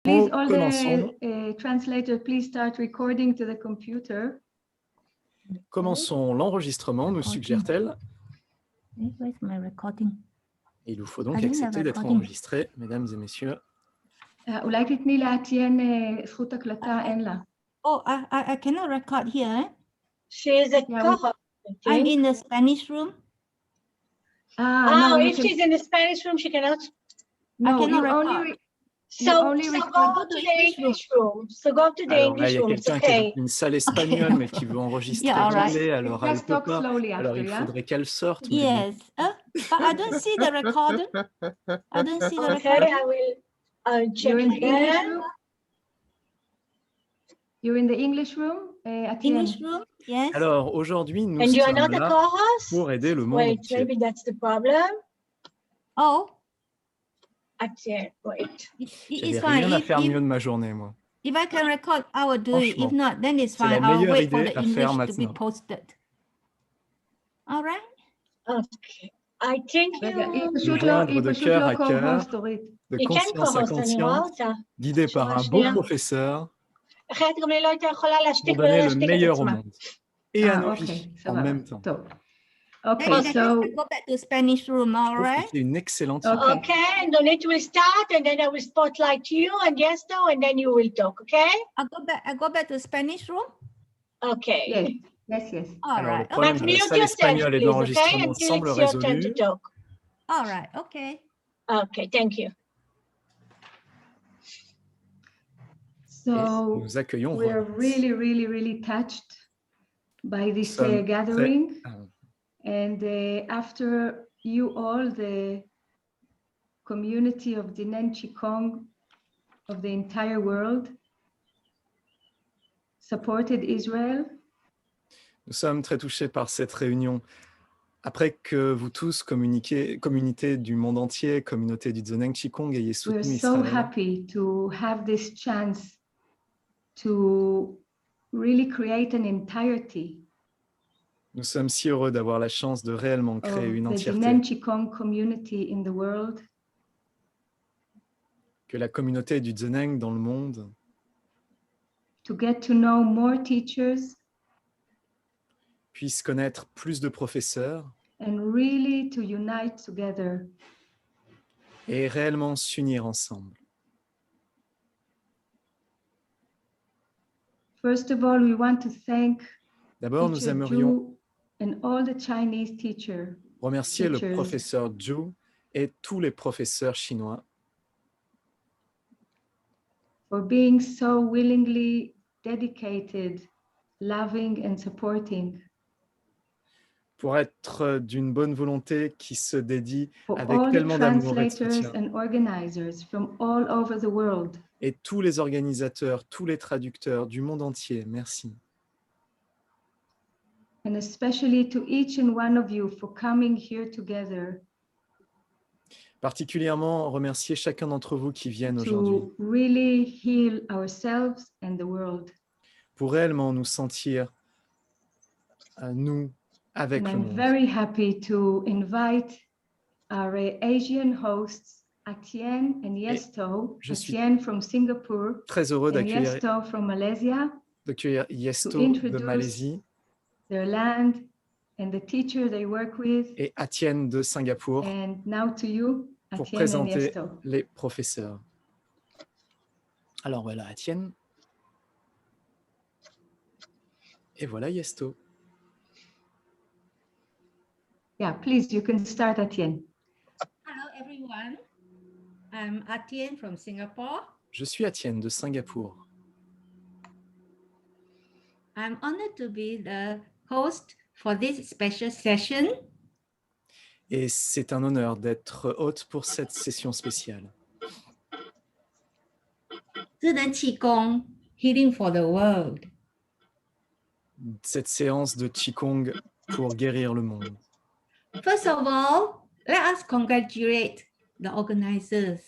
Please, all Commençons. the translator, please start recording to the computer. Commençons l'enregistrement, nous suggère-t-elle. Where's my recording? Il vous faut donc I didn't have accepter d'être recording. enregistré, mesdames et messieurs. אולי תתני לאתיין זכות הקלטה, אין לה. Oh, I cannot record here. She is a Yeah, co-host. I I'm think. in the Spanish room. No, you if can, she's in the Spanish room, she cannot. no, cannot you record. only, So, only so record- go to the English room. So go to the Alors là, English il y a room. It's quelqu'un qui est okay. dans une salle espagnole, mais qui veut enregistrer Yeah, all en right. anglais, alors elle Just peut talk pas. slowly Alors after, il yeah? faudrait qu'elle sorte. mais Yes. But I don't see the recording. I don't see the Okay, recording. I will check You're in the English again. room? You're in the English room, Atienne? English room. Yes. Alors aujourd'hui, nous And you are sommes not a là co-host? pour aider le monde Wait, entier. maybe that's the problem. Oh, Actually, wait. it's J'avais fine. rien à faire mieux de ma journée, moi. If I can record, I will do it. If Franchement, not, then it's c'est la fine. I'll meilleure wait for idée the à faire English to be maintenant. posted. All right. Okay. I think רגע, היא you, פשוט joindre לא, de היא פשוט cœur לא à cœur. co-host, אורית. De you can conscience à co-host conscience, anyone. guidé par un bon שנייה. professeur אחרת גם אני לא הייתה יכולה pour להשתיק donner le ולהשתיק את meilleur au עצמה. monde et à nos אוקיי, vies en סבבה, même temps. טוב. Then Okay, in that case, so, I go back to Spanish room. All Je trouve que right. c'est une excellente Okay. idée. Okay, and Donate will start, and then I will spotlight you and Yesto, and then you will talk, okay? I go back to Spanish room. Okay. yes. All Alors, le right. problème But de la mute salle yourself, espagnole et de please, okay? l'enregistrement Until semble it's your turn to résolu. talk. All right. Okay. Okay, thank you. Et So, nous accueillons we're Robert. really touched by this Sommes gathering. très- And after you all, the community of Dinan Qigong of the entire world supported Israel, Nous sommes très touchés par cette réunion. Après que vous tous, communauté du monde entier, communauté du Dzoneng Qigong, ayez we're soutenu so Israël, happy to have this chance to really create an entirety nous sommes si heureux d'avoir la chance de réellement of créer une the entièreté, Dinan Qigong community in the world, que la communauté du Dzoneng dans le monde to get to know more teachers puisse connaître plus de professeurs and really to unite together. et réellement s'unir ensemble. First of all, we want to thank D'abord, nous Teacher aimerions Zhu and all the Chinese teachers remercier le teachers. professeur Zhu et tous les professeurs chinois for being so willingly dedicated, loving and supporting, pour être d'une bonne volonté qui se dédie for avec all the tellement d'amour et de translators soutien. and organizers from all over the world. Et tous les organisateurs, tous les traducteurs du monde entier, merci. And especially to each and one of you for coming here together Particulièrement remercier chacun d'entre vous qui viennent aujourd'hui to really heal ourselves and the world. pour réellement nous sentir, nous, avec And le I'm monde. very happy to invite our Asian hosts, Atienne and Yesto. je suis Atienne from Singapore Très heureux and d'accueillir Yesto from Malaysia, Yesto to de introduce Malaisie their land and the teacher they work with. et Atienne de Singapour And now to you, pour Atienne and présenter Yesto. les professeurs. Alors voilà Atienne. Et voilà Yesto. Yeah, please, you can start, Atienne. Hello, everyone. I'm Atienne from Singapore. Je suis Atienne de Singapour. I'm honored to be the host for this special session. Et c'est un honneur d'être hôte pour cette session spéciale. Zhidan Qigong, Healing for the World. Cette séance de Qigong pour guérir le monde. First of all, let us congratulate the organizers.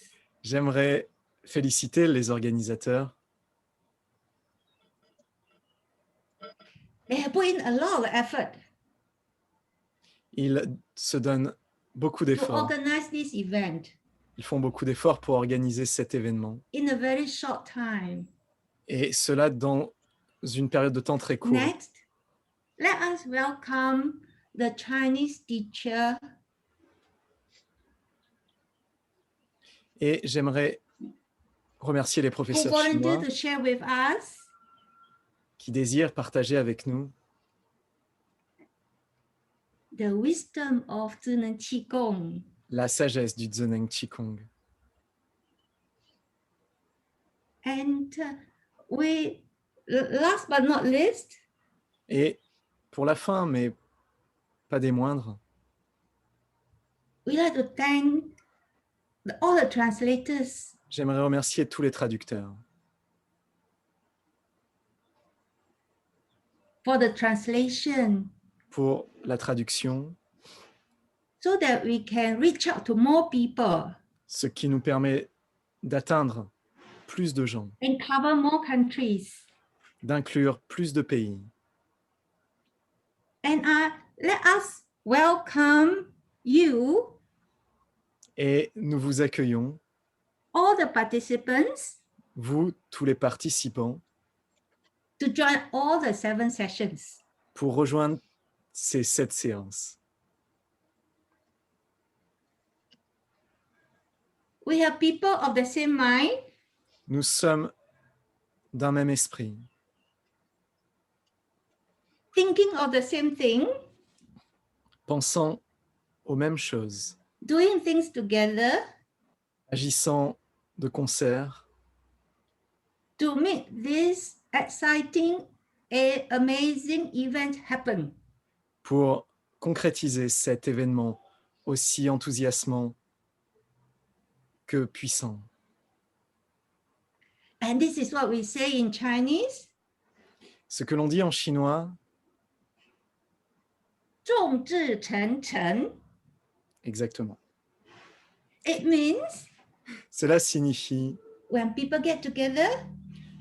J'aimerais féliciter les organisateurs. They have put in a lot of effort Ils se donnent beaucoup to d'efforts organize this event. Ils font beaucoup d'efforts pour organiser cet événement. in a very short time. Et cela dans une période de temps très courte. Next, let us welcome the Chinese teacher Et j'aimerais remercier les who professeurs volunteered chinois to share with us qui désirent partager avec nous the wisdom of Zuneng Qigong. la sagesse du Zheneng Qigong. And last but not least, Et pour la fin, mais pas des moindres, we like to thank all the translators j'aimerais remercier tous les traducteurs for the translation pour la traduction, so that we can reach out to more people ce qui nous permet d'atteindre plus de gens, and cover more countries. d'inclure plus de pays. And let us welcome you, Et nous vous accueillons, all the participants, vous, tous les participants, to join all the 7 sessions. pour rejoindre ces 7 séances. We have people of the same mind, Nous sommes d'un même esprit, thinking of the same thing, pensant aux mêmes choses, doing things together agissant de concert to make this exciting and amazing event happen. pour concrétiser cet événement aussi enthousiasmant que puissant. And this is what we say in Chinese, Ce que l'on dit en chinois, 众志成城. exactement. It means Cela signifie when people get together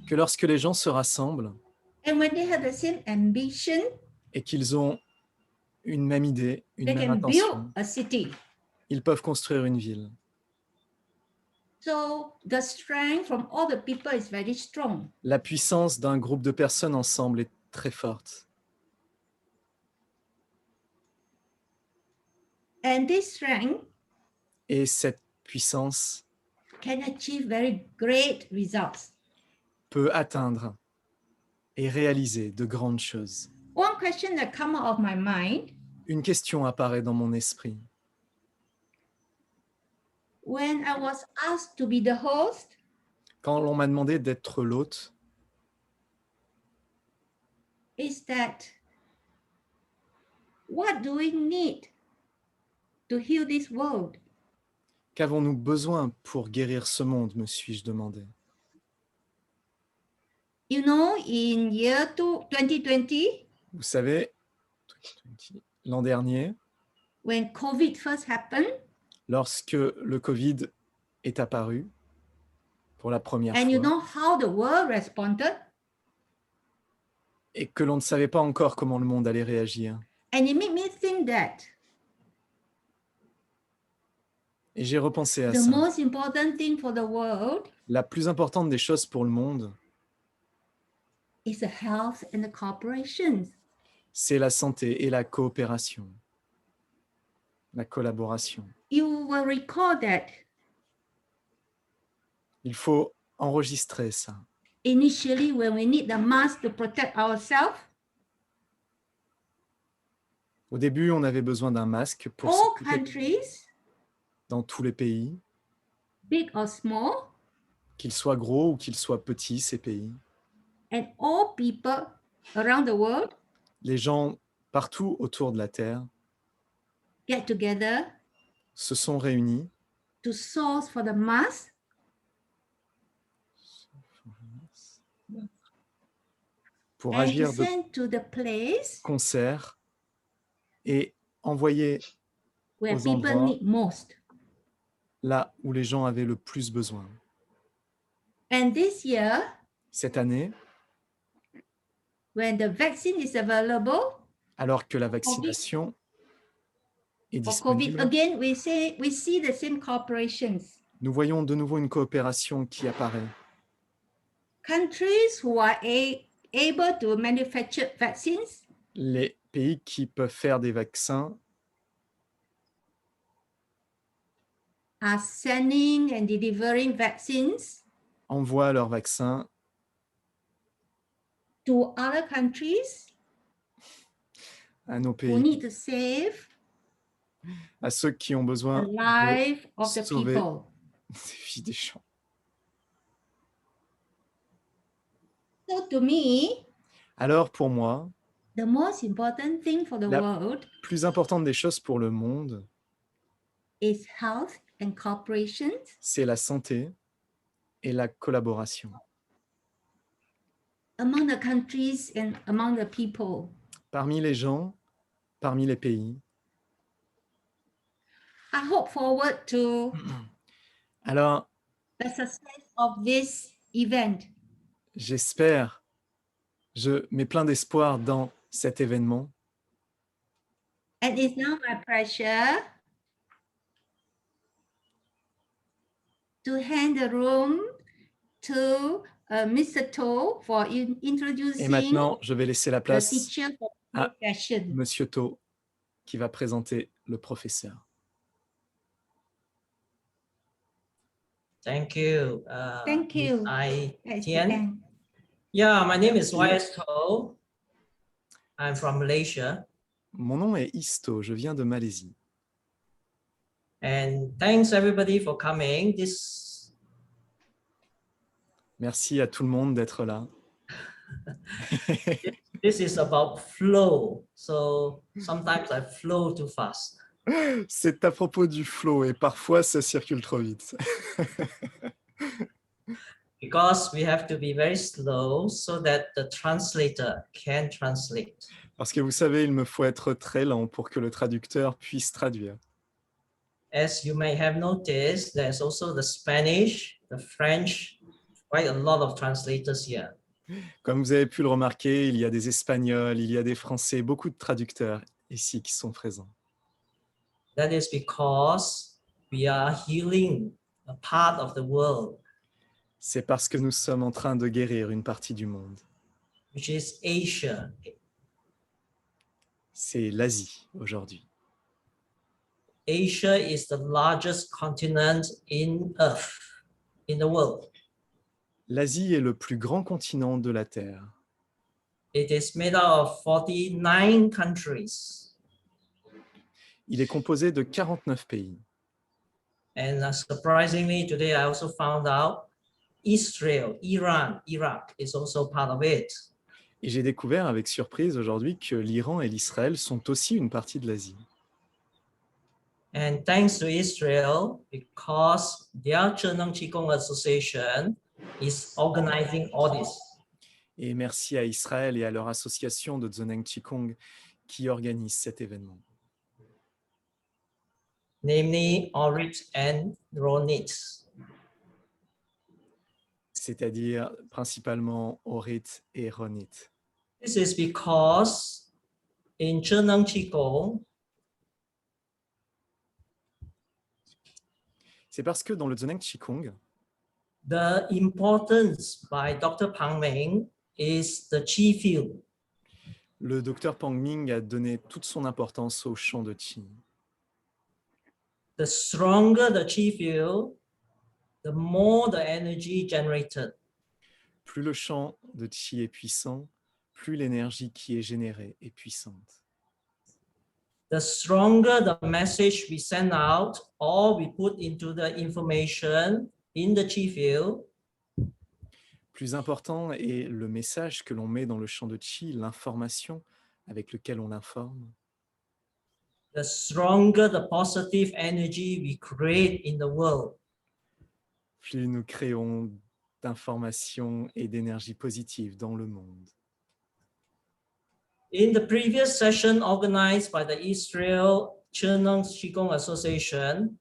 que lorsque les gens se rassemblent and when they have the same ambition, et qu'ils ont une même idée, une they même can build intention, a city. ils peuvent construire une ville. So the strength from all the people is very strong. La puissance d'un groupe de personnes ensemble est très forte. And this strength Et cette puissance can achieve very great results. peut atteindre et réaliser de grandes choses. One question that come out of my mind, Une question apparaît dans mon esprit. when I was asked to be the host, Quand l'on m'a demandé d'être l'hôte, is that what do we need to heal this world? qu'avons-nous besoin pour guérir ce monde, me suis-je demandé. You know, in year 2020, Vous savez, l'an dernier, when COVID first happened, lorsque le Covid est apparu pour la première and you fois, know how the world responded, et que l'on ne savait pas encore comment le monde allait réagir. and it made me think that Et j'ai repensé à the ça. most important thing for the world La plus importante des choses pour le monde, is the health and the corporations. c'est la santé et la coopération, la collaboration. You will recall that Il faut enregistrer ça. initially when we need the mask to protect ourselves, Au début, on avait besoin d'un masque pour all se protéger countries, dans tous les pays, big or small, qu'ils soient gros ou qu'ils soient petits, ces pays. and all people around the world Les gens partout autour de la Terre get together se sont réunis to source for the mask pour and to agir de send to the place concert et envoyer where aux people endroits need most. là où les gens avaient le plus besoin. And this year, Cette année, when the vaccine is available alors que la vaccination est for COVID, disponible, again we see the same corporations. Nous voyons de nouveau une coopération qui apparaît. Countries who are able to manufacture vaccines Les pays qui peuvent faire des vaccins are sending and delivering vaccines envoient leurs vaccins to other countries à nos who pays, need to save à ceux qui ont the besoin de life of the sauver people. des vies des gens. So to me, Alors pour moi, the most important thing for the La- world plus importante des choses pour le monde, is health and cooperation c'est la santé et la collaboration among the countries and among the people. parmi les gens, parmi les pays. I hope forward to Alors, the success of this event. j'espère, je mets plein d'espoir dans cet événement. And it's now my pleasure to hand the room to Mr. To for Et introducing maintenant, je vais laisser la the place teacher for à the session. Monsieur To, qui va présenter le professeur. Thank you. Thank you. Miss Let's Tien. begin. Yeah, my name is Merci. YS To. I'm from Malaysia. Mon nom est Isto, je viens de Malaisie. And thanks everybody for coming. Merci à tout le monde d'être là. This is about flow. So sometimes I flow too fast. C'est à propos du flow et parfois ça circule trop vite. Because we have to be very slow so that the translator can translate. Parce que vous savez, il me faut être très lent pour que le traducteur puisse traduire. As you may have noticed, there's also the Spanish, the French, quite a lot of translators here. Comme vous avez pu le remarquer, il y a des Espagnols, il y a des Français, beaucoup de traducteurs ici qui sont présents. That is because we are healing a part of the world, C'est parce que nous sommes en train de guérir une partie du monde. which is Asia. C'est l'Asie aujourd'hui. Asia is the largest continent in Earth, in the world. L'Asie est le plus grand continent de la Terre. It is made out of 49 countries. Il est composé de 49 pays. And surprisingly, today I also found out Israel, Iran, Iraq is also part of it. Et j'ai découvert avec surprise aujourd'hui que l'Iran et l'Israël sont aussi une partie de l'Asie. And thanks to Israel, because their Cheneng Qigong Association is organizing all this. Et merci à Israël et à leur association de Dzoneng Qigong qui organise cet événement. Namely Orit and Ronit. C'est-à-dire principalement Orit et Ronit. This is because in Cheneng Qigong, C'est parce que dans le Dzoneng Qigong, the importance by Dr. Pang Ming is the Qi field. le docteur Pang Ming a donné toute son importance au champ de Qi. The stronger the Qi field, the more the energy generated. Plus le champ de Qi est puissant, plus l'énergie qui est générée est puissante. The stronger the message we send out or we put into the information in the Qi field, Plus important est le message que l'on met dans le champ de Qi, l'information avec laquelle on informe. the stronger the positive energy we create in the world. Plus nous créons d'informations et d'énergie positive dans le monde. In the previous session organized by the Israel Cheneng Qigong Association,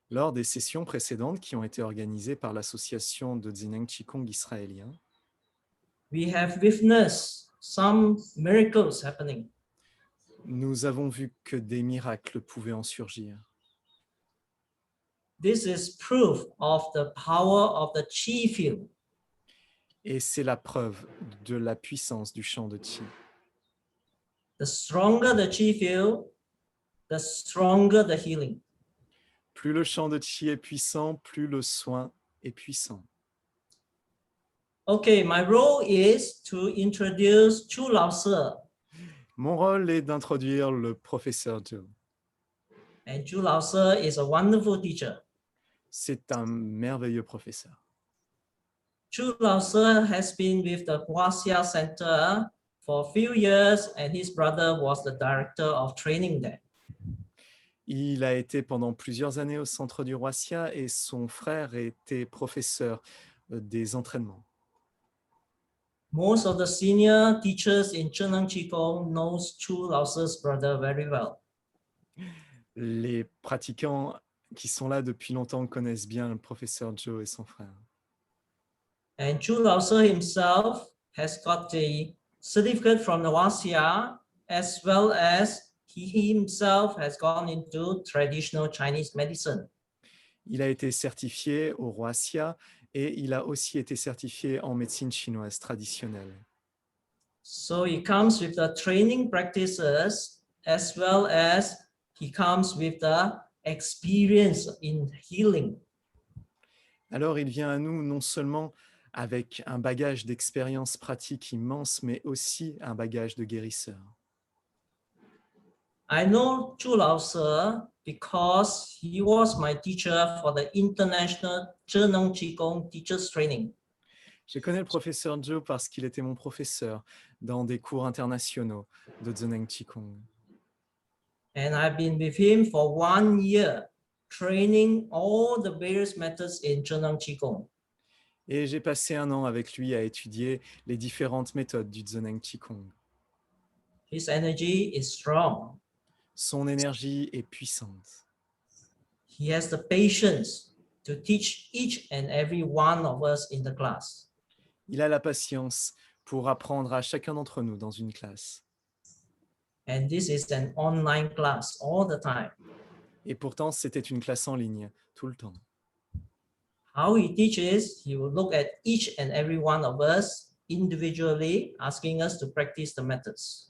Lors des sessions précédentes qui ont été organisées par l'association de Dzoneng Qigong israélien, we have witnessed some miracles happening. nous avons vu que des miracles pouvaient en surgir. this is proof of the power of the Qi field. Et c'est la preuve de la puissance du champ de Qi. The stronger the Qi field, the stronger the healing. Plus le champ de Qi est puissant, plus le soin est puissant. Okay, my role is to introduce Chu Laoshi. Mon rôle est d'introduire le professeur Zhou. And Chu Laoshi is a wonderful teacher. C'est un merveilleux professeur. Chu Laoshi has been with the Huaxia Center for a few years, and his brother was the director of training there. Il a été pendant plusieurs années au centre du Huaxia et son frère était professeur des entraînements. Most of the senior teachers in Zheneng Qigong knows Chu Laoshi's brother very well. Les pratiquants qui sont là depuis longtemps connaissent bien le professeur Zhou et son frère. And Chu Laoshi himself has got a certificate from the Huaxia, as well as he himself has gone into traditional Chinese medicine. Il a été certifié au Huaxia et il a aussi été certifié en médecine chinoise traditionnelle. So he comes with the training practices, as well as he comes with the experience in healing. Alors il vient à nous non seulement avec un bagage d'expérience pratique immense, mais aussi un bagage de guérisseur. I know Chu Laoshi because he was my teacher for the International Zheneng Qigong Teachers Training. Je connais le professeur Zhou parce qu'il était mon professeur dans des cours internationaux de Zheneng Qigong. And I've been with him for 1 year, training all the various methods in Zheneng Qigong. Et j'ai passé 1 an avec lui à étudier les différentes méthodes du Zheneng Qigong. His energy is strong. Son énergie est puissante. He has the patience to teach each and every one of us in the class. Il a la patience pour apprendre à chacun d'entre nous dans une classe. And this is an online class all the time. Et pourtant, c'était une classe en ligne tout le temps. How he teaches, he will look at each and every one of us individually, asking us to practice the methods.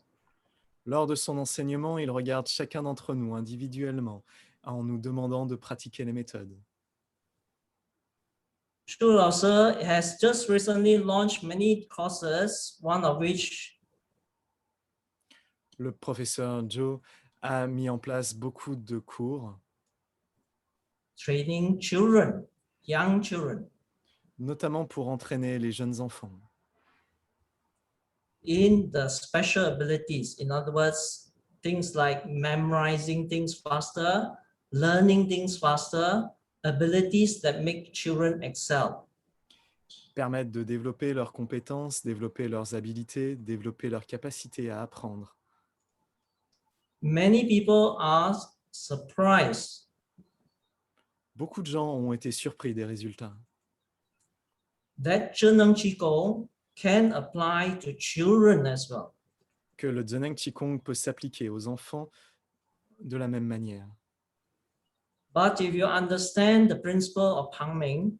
Lors de son enseignement, il regarde chacun d'entre nous individuellement en nous demandant de pratiquer les méthodes. Chu Laoshi has just recently launched many courses, one of which Le professeur Zhou a mis en place beaucoup de cours, training children, young children, notamment pour entraîner les jeunes enfants, in the special abilities. In other words, things like memorizing things faster, learning things faster, abilities that make children excel. permettent de développer leurs compétences, développer leurs habilités, développer leur capacité à apprendre. Many people are surprised Beaucoup de gens ont été surpris des résultats. that Zheneng Qigong can apply to children as well. Que le Zheneng Qigong peut s'appliquer aux enfants de la même manière. But if you understand the principle of Pang Ming,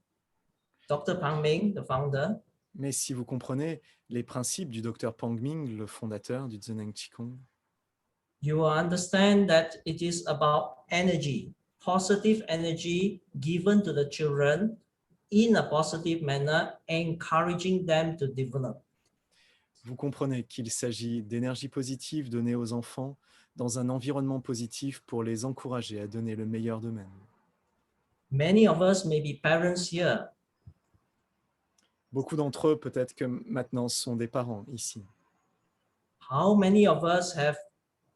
Dr. Pang Ming, the founder, Mais si vous comprenez les principes du docteur Pang Ming, le fondateur du Zheneng Qigong, you will understand that it is about energy, positive energy given to the children in a positive manner, encouraging them to develop. vous comprenez qu'il s'agit d'énergie positive donnée aux enfants dans un environnement positif pour les encourager à donner le meilleur d'eux-mêmes. Many of us may be parents here. Beaucoup d'entre eux, peut-être que maintenant, sont des parents ici. How many of us have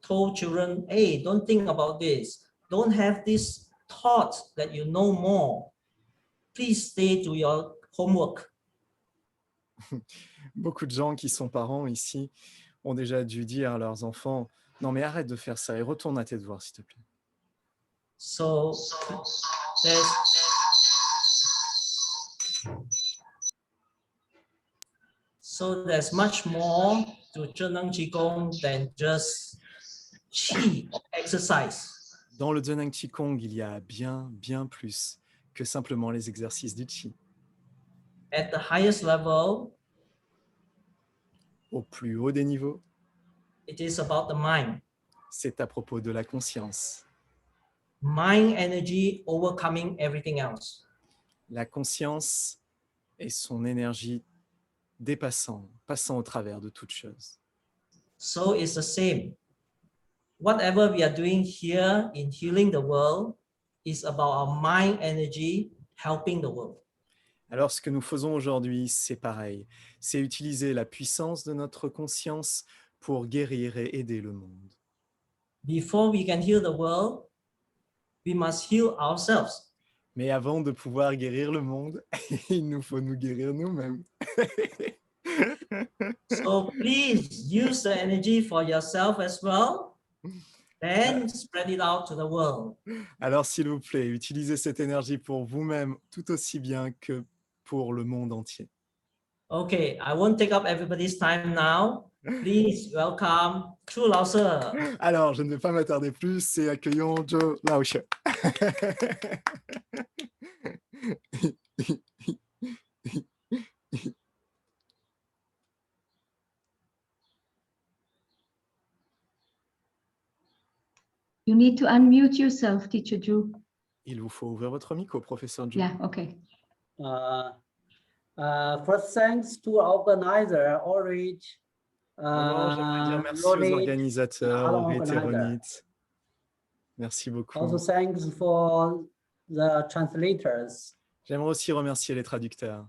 told children, hey, don't think about this. Don't have this thought that you know more. Please stay to your homework. Beaucoup de gens qui sont parents ici ont déjà dû dire à leurs enfants « Non mais arrête de faire ça et retourne à tes devoirs, s'il te plaît. So there's much more to Zheneng Qigong than just Qi exercise. » Dans le Zheneng Qigong, il y a bien plus que simplement les exercices du Qi. At the highest level, Au plus haut des niveaux, it is about the mind. c'est à propos de la conscience. Mind energy overcoming everything else. La conscience et son énergie passant au travers de toute chose. So it's the same. Whatever we are doing here in healing the world is about our mind energy helping the world. Alors, ce que nous faisons aujourd'hui, c'est pareil. C'est utiliser la puissance de notre conscience pour guérir et aider le monde. Before we can heal the world, we must heal ourselves. Mais avant de pouvoir guérir le monde, il nous faut nous guérir nous-mêmes. So please use the energy for yourself as well, then spread it out to the world. Alors, s'il vous plaît, utilisez cette énergie pour vous-même tout aussi bien que pour le monde entier. Okay, I won't take up everybody's time now. Please welcome Chu Lao Se. Alors, je ne vais pas m'attarder plus et accueillons Zhou Laoshi. You need to unmute yourself, Teacher Zhu. Il vous faut ouvrir votre micro, professeur Zhou. Yeah, okay. First, thanks to organizer Ulrich. D'abord, j'aimerais dire merci aux Ronit, organisateurs, other Ulrich et organizer. Ronit. Merci beaucoup. Also, thanks for the translators. J'aimerais aussi remercier les traducteurs.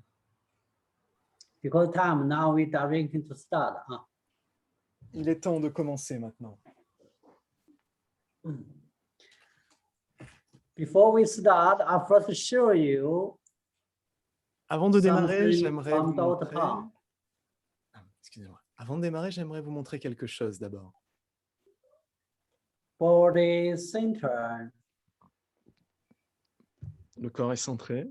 Because time now we directing to start. Il est temps de commencer maintenant. Before we start, I first show you Avant de démarrer, something j'aimerais vous from Dao montrer... Pang. Excusez-moi. Avant de démarrer, j'aimerais vous montrer quelque chose d'abord. Body center. Le corps est centré.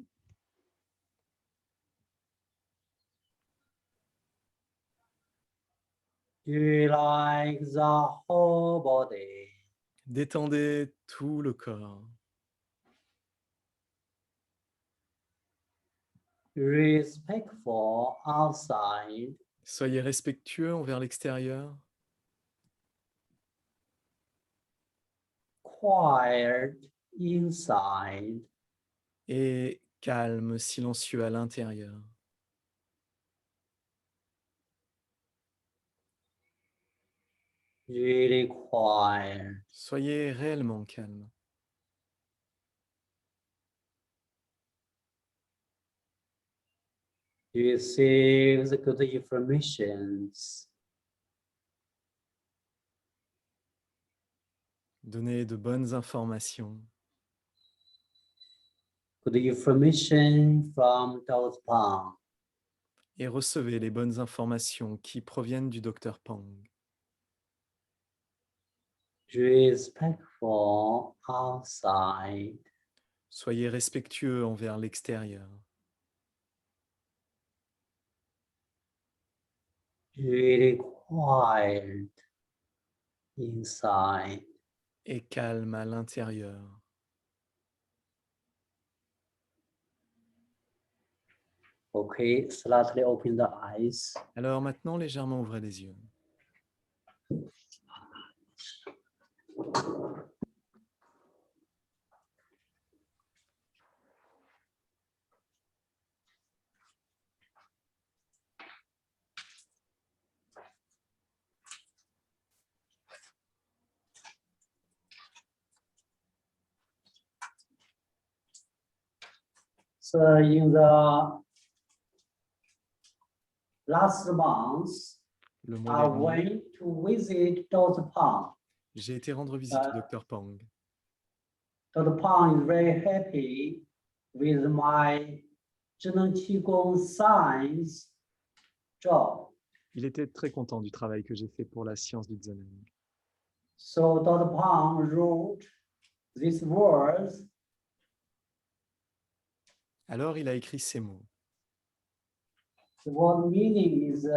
You like the whole body. Détendez tout le corps. Respectful outside. Soyez respectueux envers l'extérieur. Quiet inside. Et calme, silencieux à l'intérieur. Really quiet. Soyez réellement calme. You receive the good informations. Donnez de bonnes informations. Good information from Dao Pang. Et recevez les bonnes informations qui proviennent du Dr Pang. Respectful outside. Soyez respectueux envers l'extérieur. Really quiet inside. Et calme à l'intérieur. Okay, slightly open the eyes. Alors maintenant, légèrement ouvrez les yeux. So in the last month, Le I mois dernier, went to visit Dr. Pang. j'ai été rendre visite au Dr Pang. Dr. Pang is very happy with my Zhenan Qigong science job. Il était très content du travail que j'ai fait pour la science du Zen. So Dr. Pang wrote these words. Alors il a écrit ces mots. The word meaning is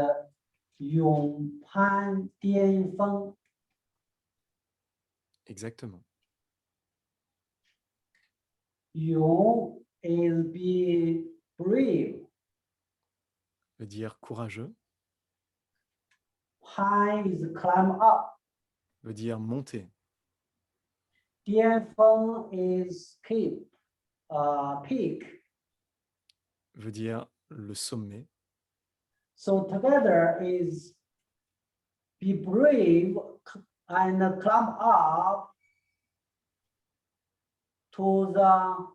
永攀巅峰. Exactement. 永 is be brave. veut dire courageux, High is climb up. veut dire monter. Diaphone is keep, peak. Veut dire le sommet. So together is be brave and climb up to the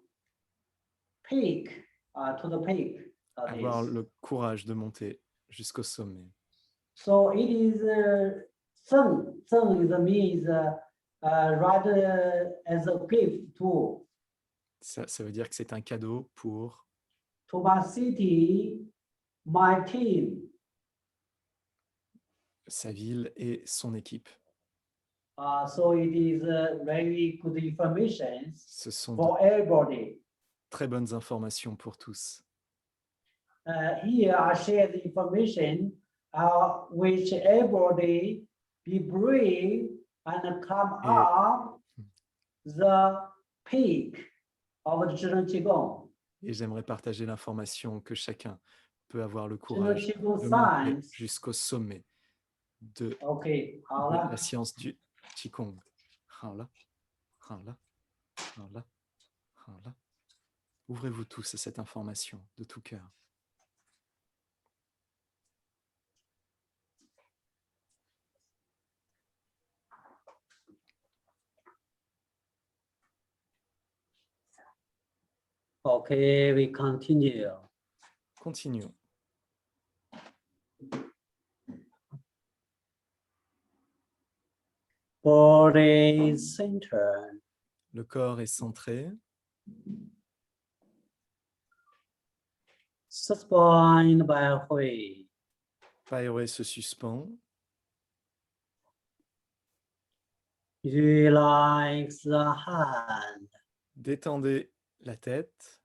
peak, to the peak. Avoir Is. le courage de monter jusqu'au sommet. So it is Zeng. Zeng is means rather as a gift Ça veut dire que c'est un cadeau pour to my city, my team. sa ville et son équipe. So it is very good information Ce sont de for everybody. très bonnes informations pour tous. Here I share the information which everybody be brave and come Et- up the peak of the Zhejiang Qigong. Et j'aimerais partager l'information que chacun peut avoir le Zhejiang courage Qigong de monter science. jusqu'au sommet de OK，好 de 了 la。science du Qigong. 好了，好了，好了，好了。Ouvrez-vous tous à cette information de tout cœur. OK, we continue. Continuons. Body center. Le corps est centré, Suspend by Hui. Païré se suspend, Relax the hand. détendez la tête,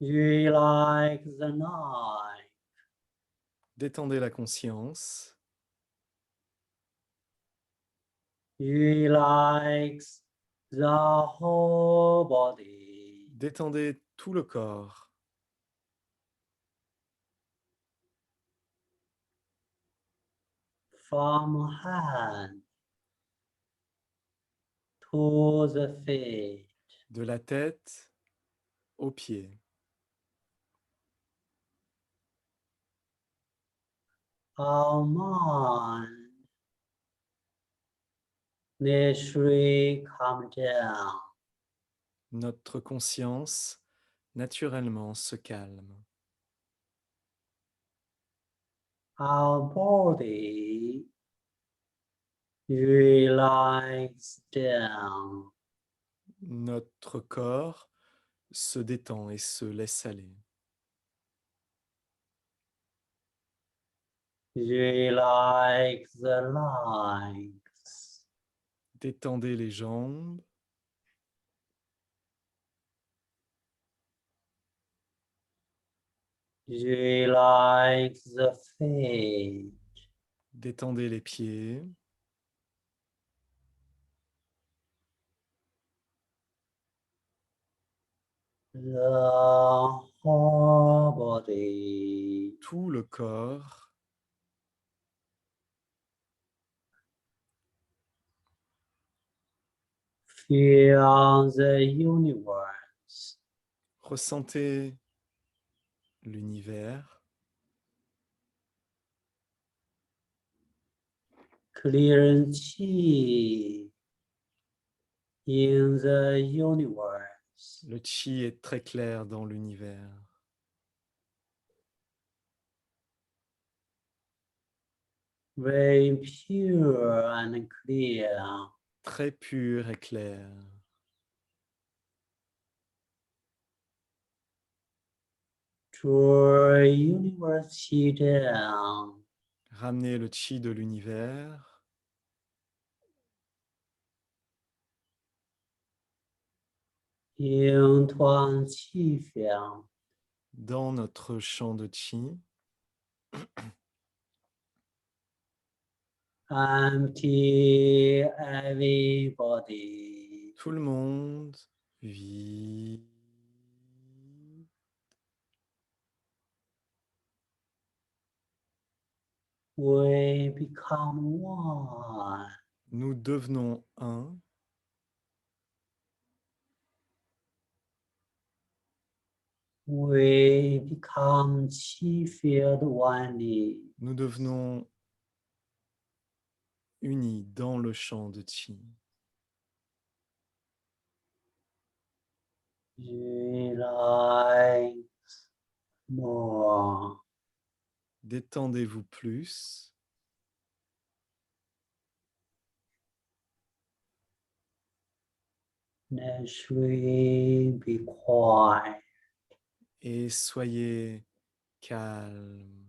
Relax the neck. détendez la conscience, Relax the whole body. détendez tout le corps, From hand to the feet. de la tête aux pieds. Our mind naturally calm down. Notre conscience naturellement se calme. Our body relax down. Notre corps se détend et se laisse aller. Relax the legs. Détendez les jambes, Relax the feet. détendez les pieds, The whole body. tout le corps, Feel the universe. ressentez l'univers, Clear chi in the universe. le chi est très clair dans l'univers, Very pure and clear. très pur et clair. Draw universe chi down. Ramenez le chi de l'univers In tuan qi fiang. dans notre champ de chi, Empty everybody. tout le monde vide. We become one. Nous devenons un. We become Qi-field oneness. Nous devenons unis dans le champ de Qi. Relax more. Détendez-vous plus. Naturally be quiet. Et soyez calme.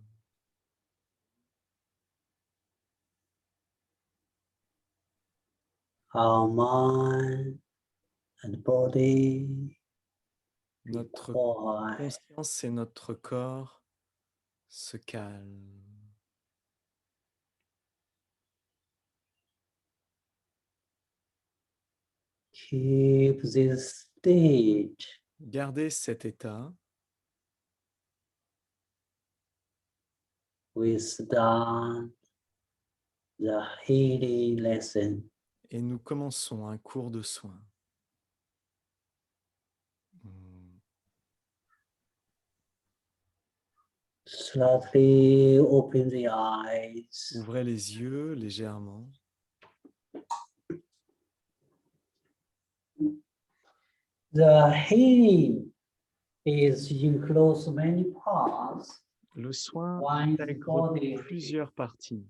Our mind and body be Notre quiet. conscience et notre corps se calment. Keep this state Gardez cet état. We start the healing lesson. Et nous commençons un cours de soins. Slightly open the eyes. Ouvrez les yeux légèrement. The healing is includes many parts. Le soin One is intègre body. plusieurs parties.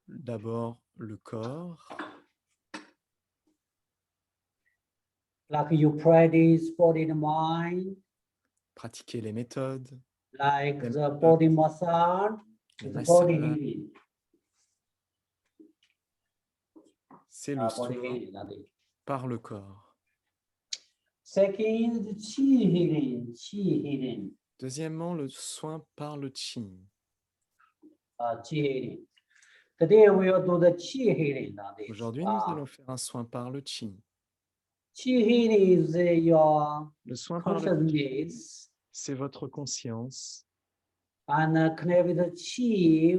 D'abord, le corps. Like you practice body and mind, Pratiquer les méthodes. like The the body massage, Le the body massage, healing. c'est le Body soin healing, that is. par le corps. Second, the chi healing, chi healing, Deuxièmement, le soin par le Qi. chi healing. Today we will do the chi healing. That is. Aujourd'hui, nous allons faire un soin par le Qi. Chi healing is your Le soin par le Qi, consciousness c'est votre conscience and connect with the qui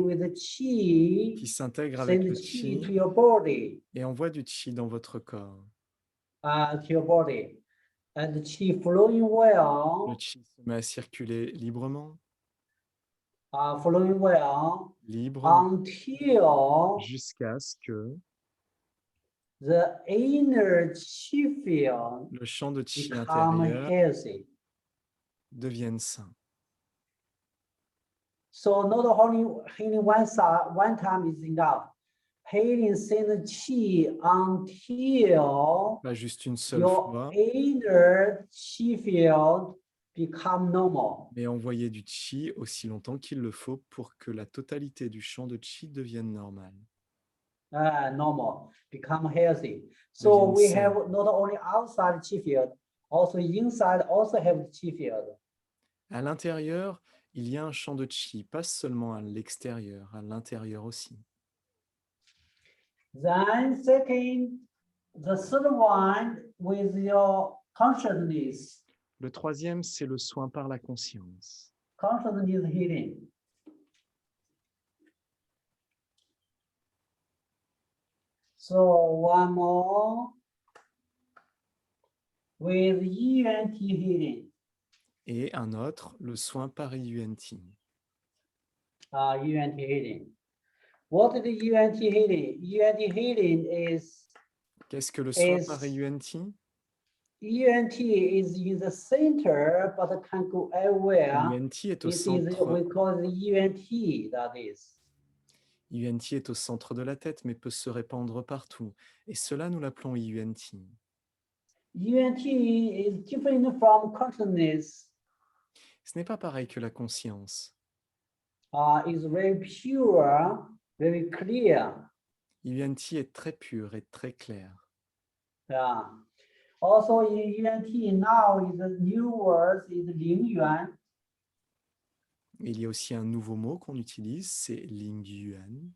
chi, s'intègre avec send le the chi to Qi your body, et envoie du Qi dans votre corps. to your body, and the chi flowing Le well, Qi se met à circuler librement, until jusqu'à ce que the inner chi field le champ de Qi become intérieur healthy. devienne sain. So not only healing one side, one time is enough. Healing send the chi until Pas juste une seule your fois, inner chi field become normal. mais envoyer du Qi aussi longtemps qu'il le faut pour que la totalité du champ de Qi devienne normale. Normal, become healthy. So Devienne we sain. have not only outside chi field, also inside also have the chi field. À l'intérieur, il y a un champ de Qi, pas seulement à l'extérieur, à l'intérieur aussi. Then second, the third one with your consciousness, Le troisième, c'est le soin par la conscience. consciousness healing. So one more with ENT healing. Et un autre, le soin par IUNT. ENT healing. What is the ENT healing? ENT healing is Qu'est-ce que le soin Is- par IUNT? ENT is in the center, but can go everywhere. IUNT est au It is centre. we call the ENT. That is. IUNT est au centre de la tête, mais peut se répandre partout. Et cela, nous l'appelons IUNT. ENT is different from consciousness. Ce n'est pas pareil que la conscience. Is very pure, very clear. IUNT est très pur et très clair. Yeah. Also in ENT now is a new word is Lingyuan. Il y a aussi un nouveau mot qu'on utilise, c'est Lingyuan.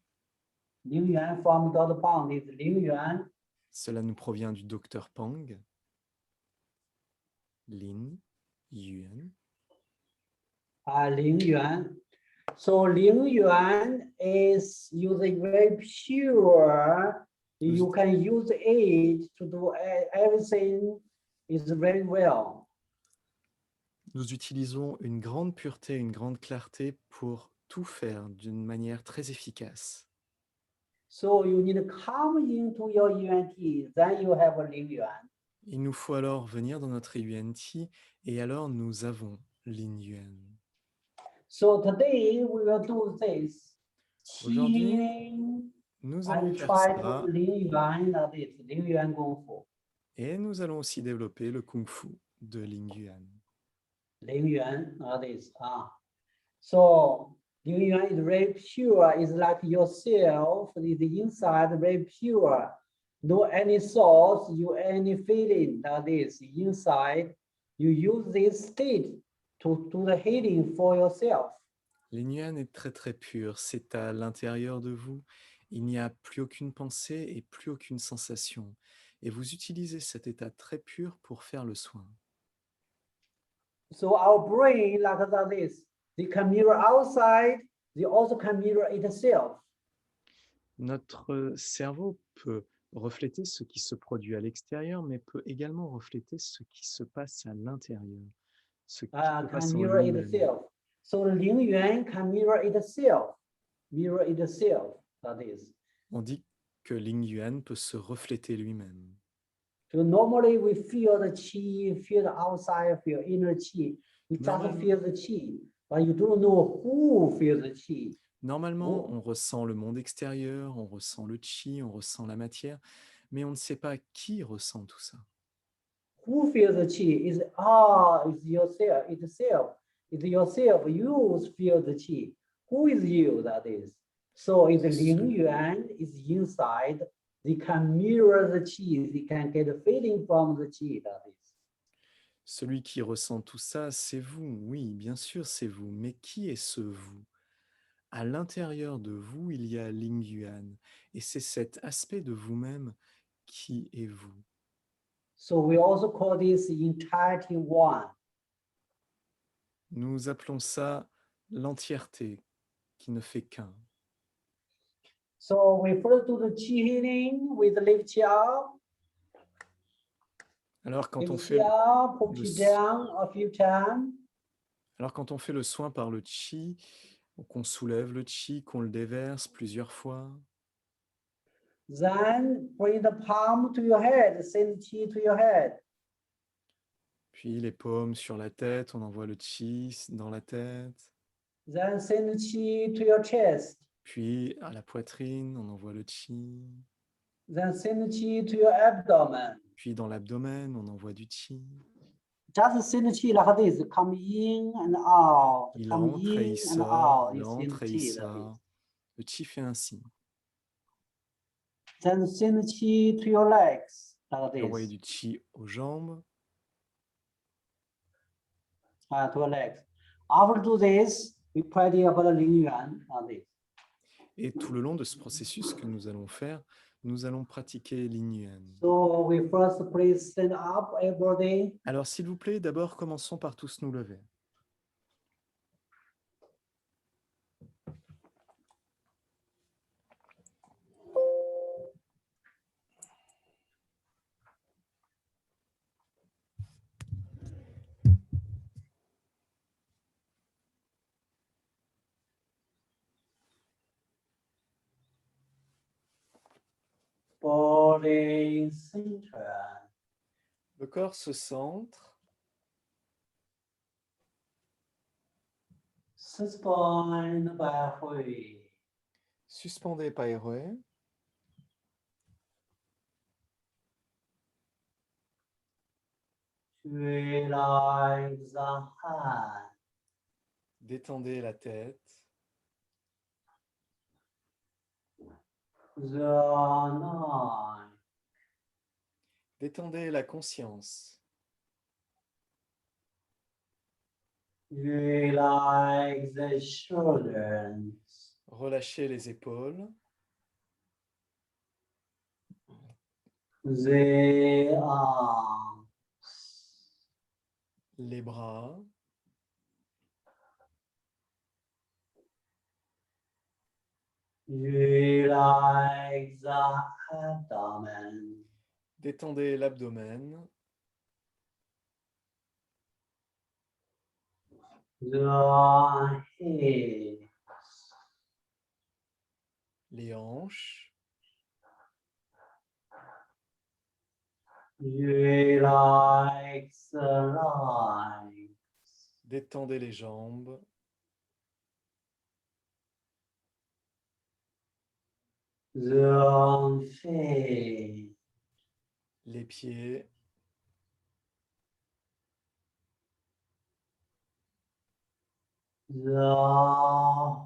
Lingyuan from Dr. Pang is Lingyuan. Cela nous provient du docteur Pang. Lin Yuan. 陵园. So 陵园 is using very pure. You can use it to do everything is very well. Nous utilisons une grande pureté, une grande clarté pour tout faire d'une manière très efficace. So you need to come into your UNT, then you have a 陵园. Il nous faut alors venir dans notre UNT et alors nous avons Lin Yuan. So today we will do this. Aujourd'hui, Qi nous I allons will faire try ça to 陵园 of it, 陵园功夫. et nous allons aussi développer le Kung Fu de Lin Yuan. 陵园 of this. So 陵园 is very pure. It's like yourself. The inside very pure. No any thoughts, you any feeling of this inside. You use this state to do the healing for yourself. Lin Yuan est très très pur, c'est à l'intérieur de vous. Il n'y a plus aucune pensée et plus aucune sensation. Et vous utilisez cet état très pur pour faire le soin. So our brain, like this, they can mirror outside, they also can mirror itself. Notre cerveau peut refléter ce qui se produit à l'extérieur, mais peut également refléter ce qui se passe à l'intérieur, ce qui se passe Can en mirror lui-même. itself. So the 陵园 can mirror itself, that is. On dit que Lin Yuan peut se refléter lui-même. So normally we feel the qi, feel the outside, feel inner qi. We just Normal- feel the qi, but you don't know who feels the qi. Normalement, Oh. on ressent le monde extérieur, on ressent le chi, on ressent la matière, mais on ne sait pas qui ressent tout ça. Who feels the qi is it's yourself, itself. It's yourself, you feel the qi. Who is you, that is? So if the Ling Yuan is inside, they can mirror the qi, they can get a feeling from the qi, that is. Celui qui ressent tout ça, c'est vous. Oui, bien sûr, c'est vous. Mais qui est ce vous? À l'intérieur de vous, il y a Lin Yuan. Et c'est cet aspect de vous-même qui est vous. So we also call this entirety one. Nous appelons ça l'entièreté qui ne fait qu'un. So we first do the qi healing with lift qi up, Alors quand on lift fait, qi up, put le qi s- down a few times. alors quand on fait le soin par le chi, qu'on soulève le chi, qu'on le déverse plusieurs fois, Then bring the palm to your head, send qi to your head. puis les paumes sur la tête, on envoie le chi dans la tête, Then send qi to your chest. puis à la poitrine, on envoie le chi, Then send qi to your abdomen. puis dans l'abdomen, on envoie du chi. Just send qi like this, come in and out, Il come entre et in il and sort, out. il You send entre et il qi like sort. Le chi fait ainsi. this. Then send qi to your legs like Puis envoyer this. du chi aux jambes. To your legs. After do this, we practice about the Ling Yuan like this. Et tout le long de ce processus que nous allons faire, nous allons pratiquer Lin Yuan. So we first please stand up, everybody. Alors s'il vous plaît, d'abord commençons par tous nous lever. Body center. Le corps se centre, Suspend by Hui. suspendez Pai Rui, Relax the hand. détendez la tête, The nine. détendez la conscience, Relax the shoulders. relâchez les épaules, The arms. les bras, Relax the abdomen. détendez l'abdomen, The hips. les hanches, Relax the legs. détendez les jambes, The feet. les pieds, The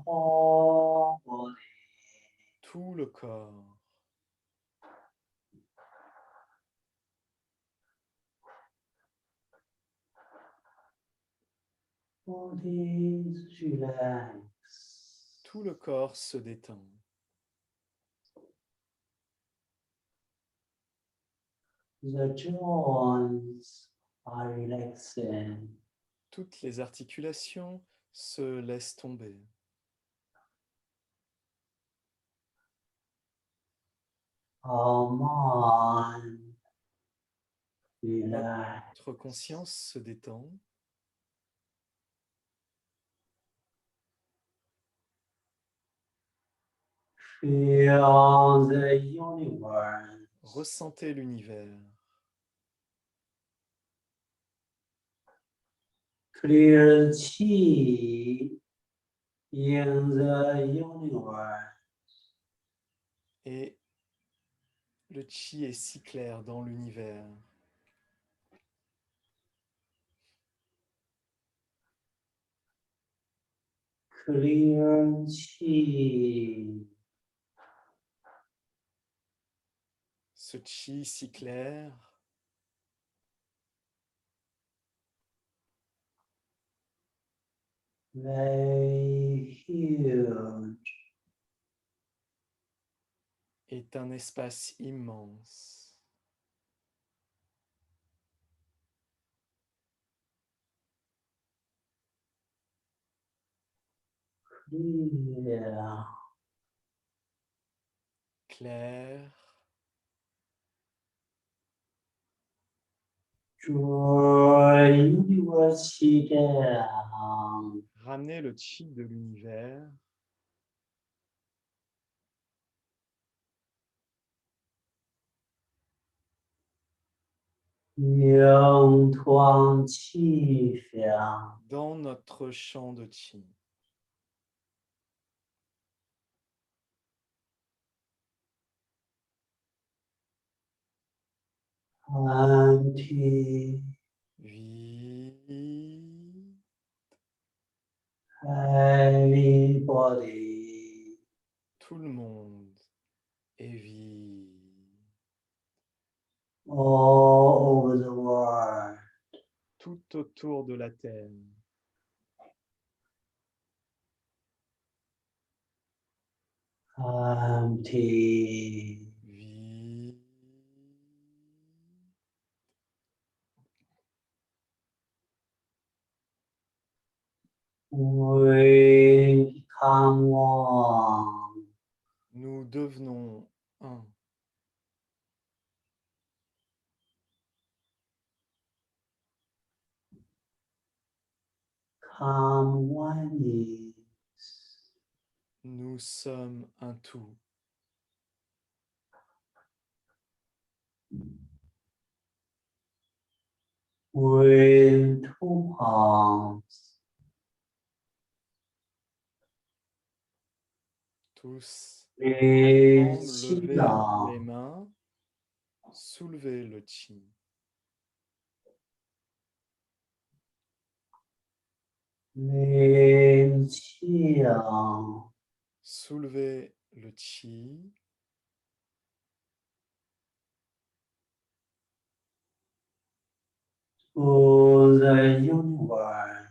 whole body. tout le corps. Body relax. Tout le corps se détend. The joints are relaxing. Toutes les articulations se laissent tomber. Our mind relax. Notre conscience se détend. Feel the universe. Ressentez l'univers. Clear chi in the universe. Et le chi est si clair dans l'univers. Clear chi. Ce chi si clair Very huge. est un espace immense. Clear. Clair, Draw universe chi down. ramenez le chi de l'univers Yang tuang qi fiang. dans notre champ de chi. Anti. Vide, Everybody. tout le monde est vide. All over the world. Tout autour de la terre. Empty. Vide, We become one. nous devenons un. Come one is. Nous sommes un tout. With two palms. Tous With ensemble, levez Shila. les mains, soulevez le chi. With Shila. Soulevez le chi. To the universe.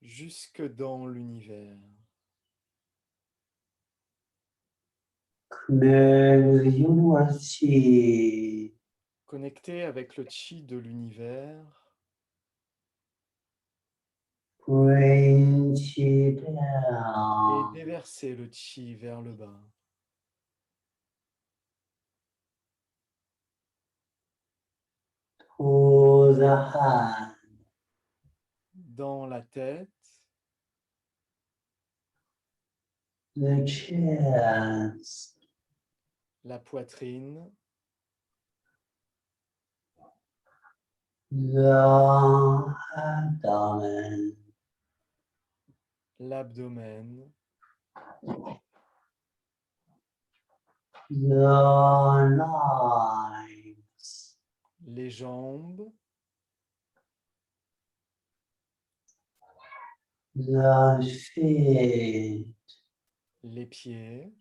Jusque dans l'univers. Connect with the universe chi. Connecté avec le chi de l'univers, bring qi et down déversez le qi vers le bas. to the hand, Dans la tête, the chest, la poitrine, the abdomen, l'abdomen, the legs, les jambes, the feet, les pieds,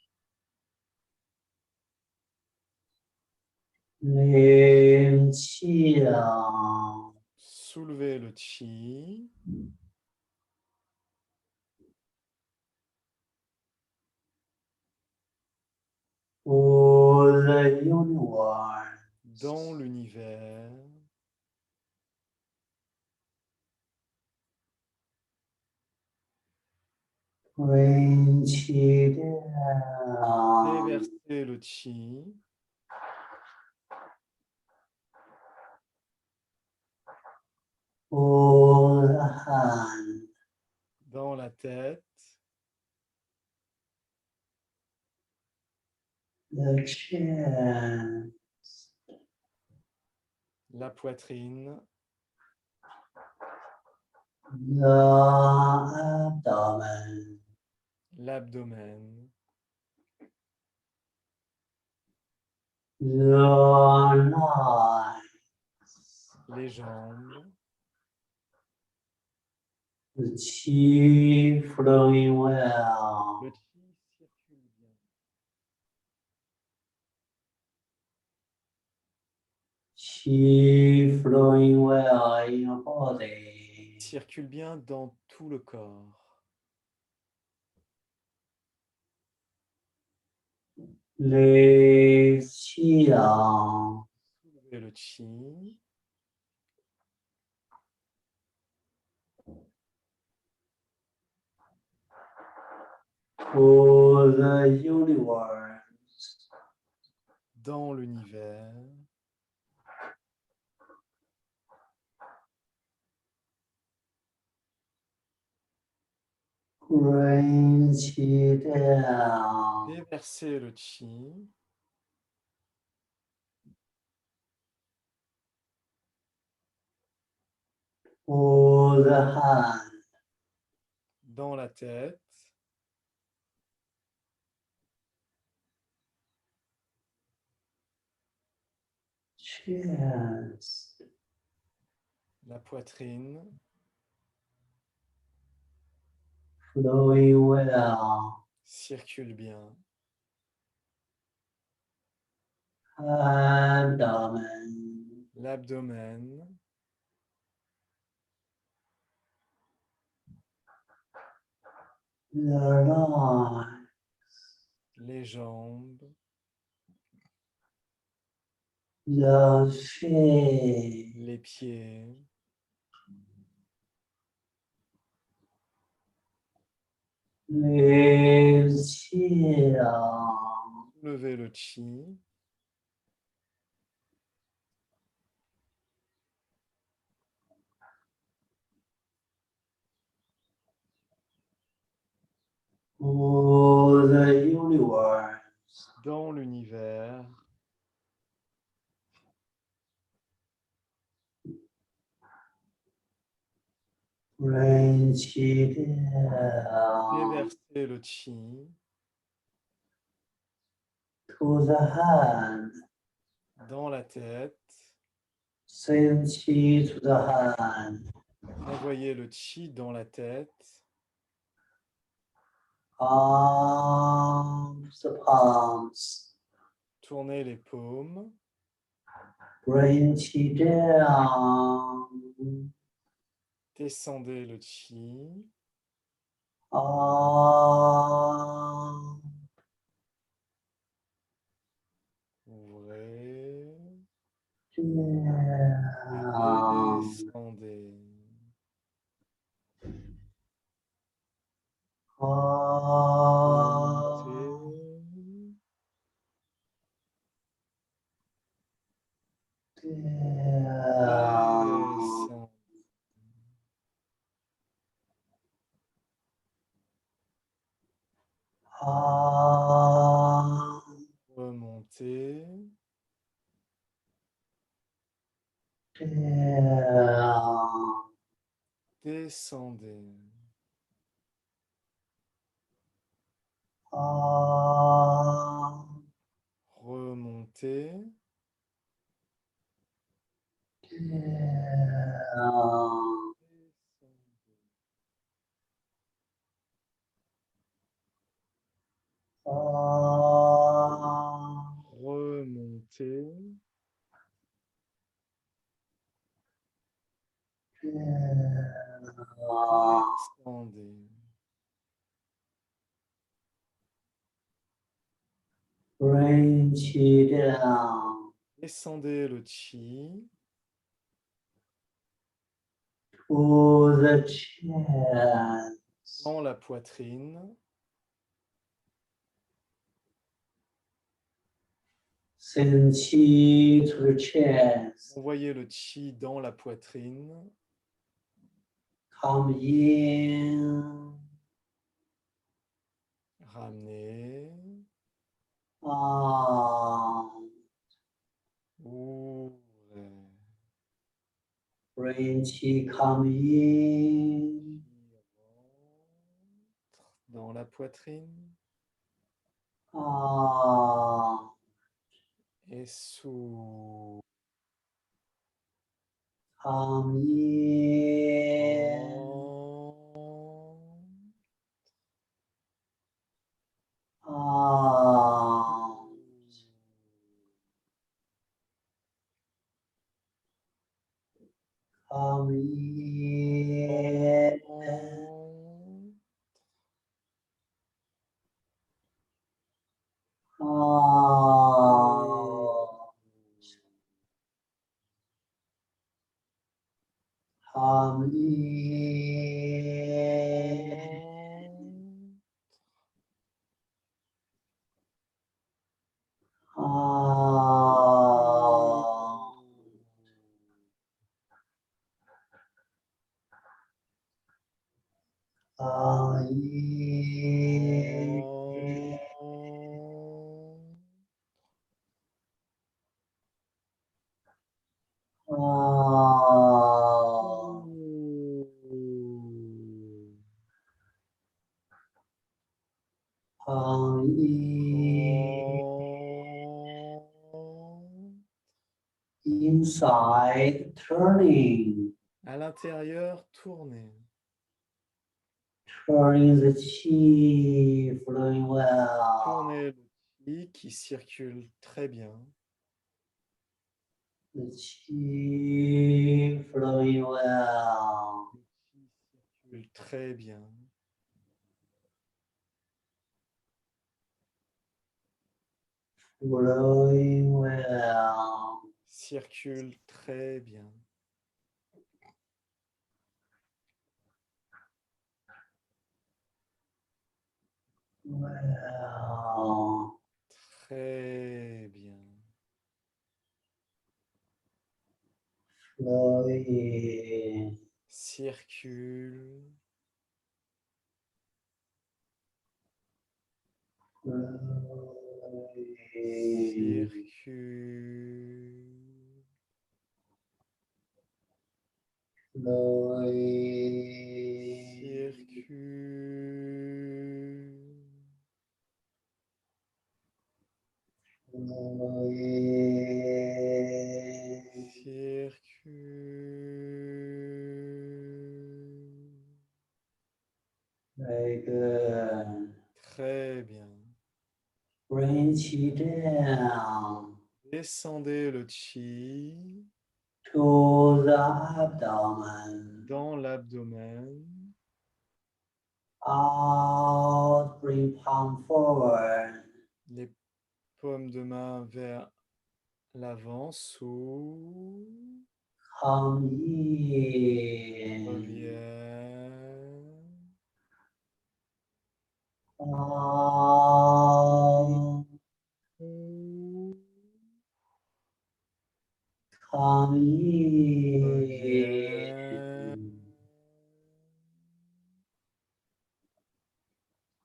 lim qi down, soulevez le qi, for the universe, dans l'univers, bring qi down déversez le qi, for the hand, dans la tête, the chest, la poitrine, the abdomen, l'abdomen, the legs, les jambes, the qi flowing well, le qi circule bien, qi flowing well in your body, circule bien dans tout le corps. legs qi down, Soulevez le qi, for the universe, dans l'univers, bring qi down déversez le qi, for the hand, dans la tête, chest, la poitrine, flowing well, circule bien, abdomen, l'abdomen, the legs, les jambes, the feet, les pieds, legs qi down, soulevez le qi, for the universe, dans l'univers, bring qi down déversez le qi, to the hand, dans la tête, send qi to the hand, envoyez le qi dans la tête, arms, the palms, tournez les paumes, bring qi down, descendez le qi, arms, ouvrez, down. descendez. Remontez. Descendez. Remontez. Remontez. Descendez. Bring chi down Descendez le chi to the chest. dans la poitrine. Send chi to the chest. Envoyez le chi dans la poitrine. Come in. Ramenez. Out. Ouvrez. Bring chi come in. Dans la poitrine. Out. Et sous. Come in. Out. Come in. Out. Come in. Out. Come in. Out. Come in. Inside turning. À l'intérieur, tournez. Turning the chi flowing well. Tournez le chi qui circule très bien. The chi flowing well. Le chi circule très bien. Flowing well. Circule très bien. Well. Très bien. Flowing. Circule. Flowing. Circule. Flowing. Circule. Flowing. Circule. Very good. Très bien. Bring chi down Descendez le chi to the abdomen. dans l'abdomen. Out, bring palm forward. Les paumes de main vers l'avant, sous. Come in. Reviens. Out. Come Reviens. in.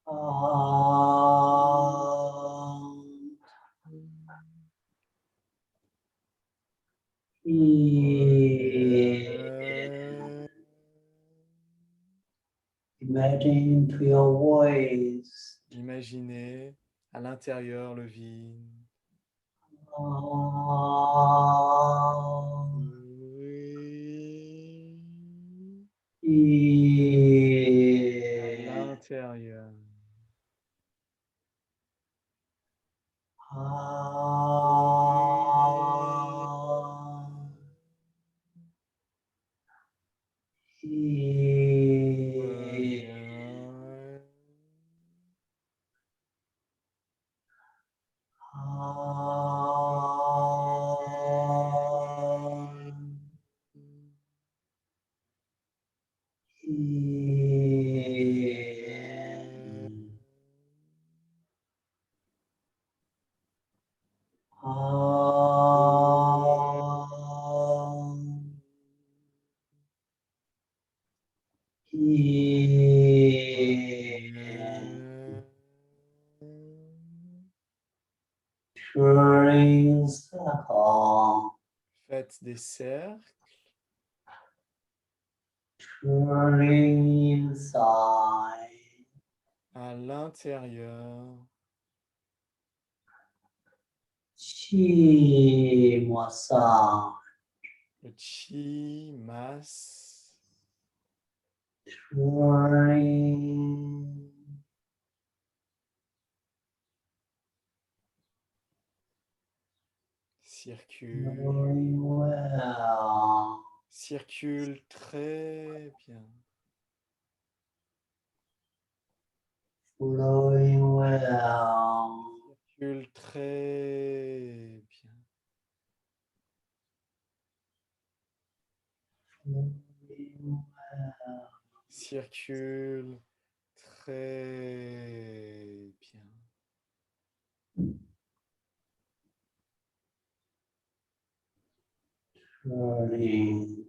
Out. Imagine to your voice. Imaginez à l'intérieur le vide. À l'intérieur. Reviens. Turning circle, Faites des cercles. turning inside, À l'intérieur. chi massage, Le chi masse. turning, Circule. flowing well, Circule très bien. flowing well, Circule très bien. flowing well, Circule très bien. turning,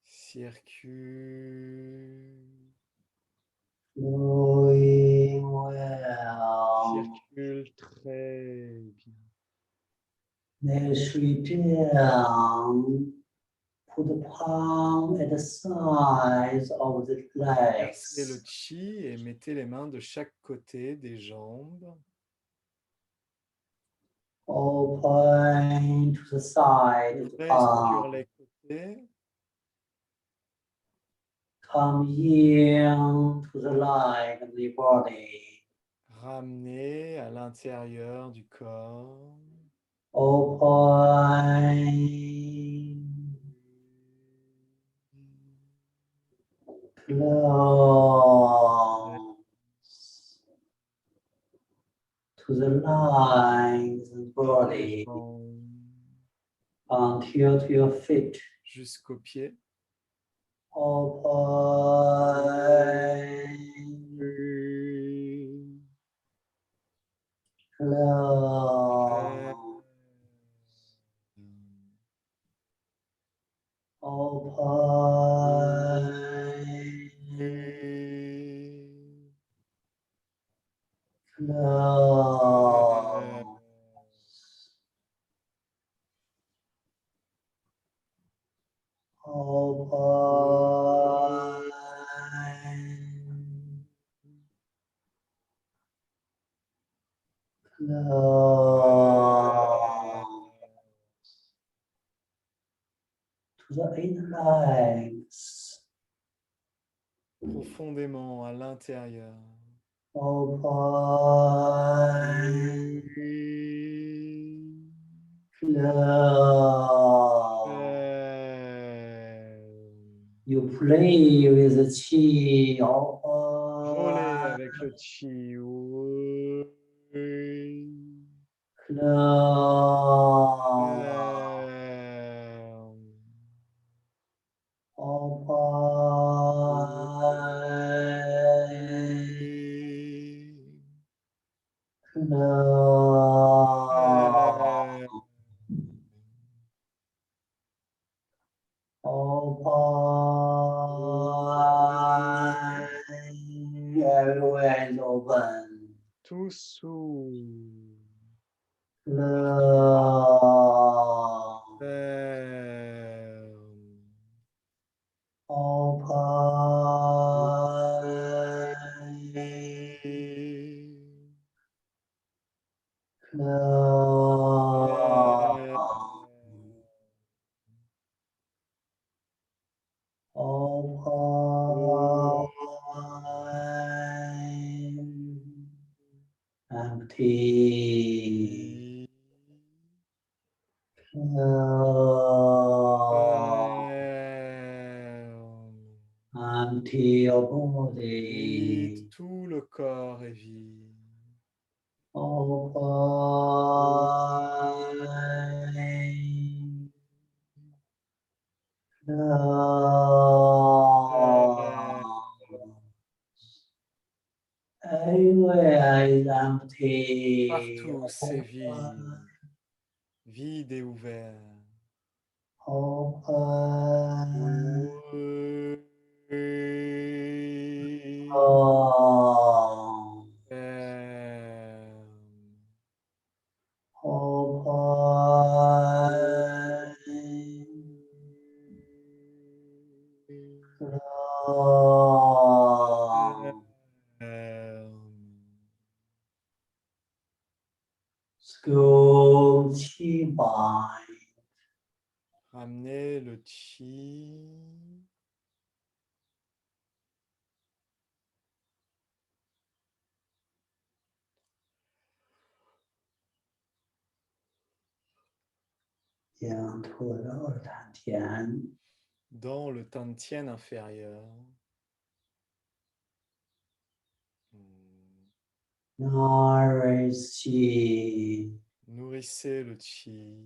Circule. flowing well. Circule très bien. Let's reach down. Put the palm at the sides of the Versez le legs. chi et mettez les mains de chaque côté des jambes. Open to the side of the Ouvrez sur palm. les côtés. Come in to the line of the body. Ramenez à l'intérieur du corps. Open. Close. To the lines of the Vers les body. jambes, Until to your feet. jusqu'aux pieds. Open. Close. Open. Close. Open. Close. To the inner legs. Profondément à l'intérieur. Open. Close. You play with the chi. Voler Open. avec le chi. Close. Open. Close. Open. Everywhere is open. Tout s'ouvre. Close. Ferme. Open. empty. Empty your Vide, body. tout le corps est vide. Open. Everywhere is empty. Partout, c'est vide. Vide et ouvert. Open. Ferme. School chi bai. Ramenez le chi. Dans le tantien inférieur. Nourish chi. Nourrissez le chi.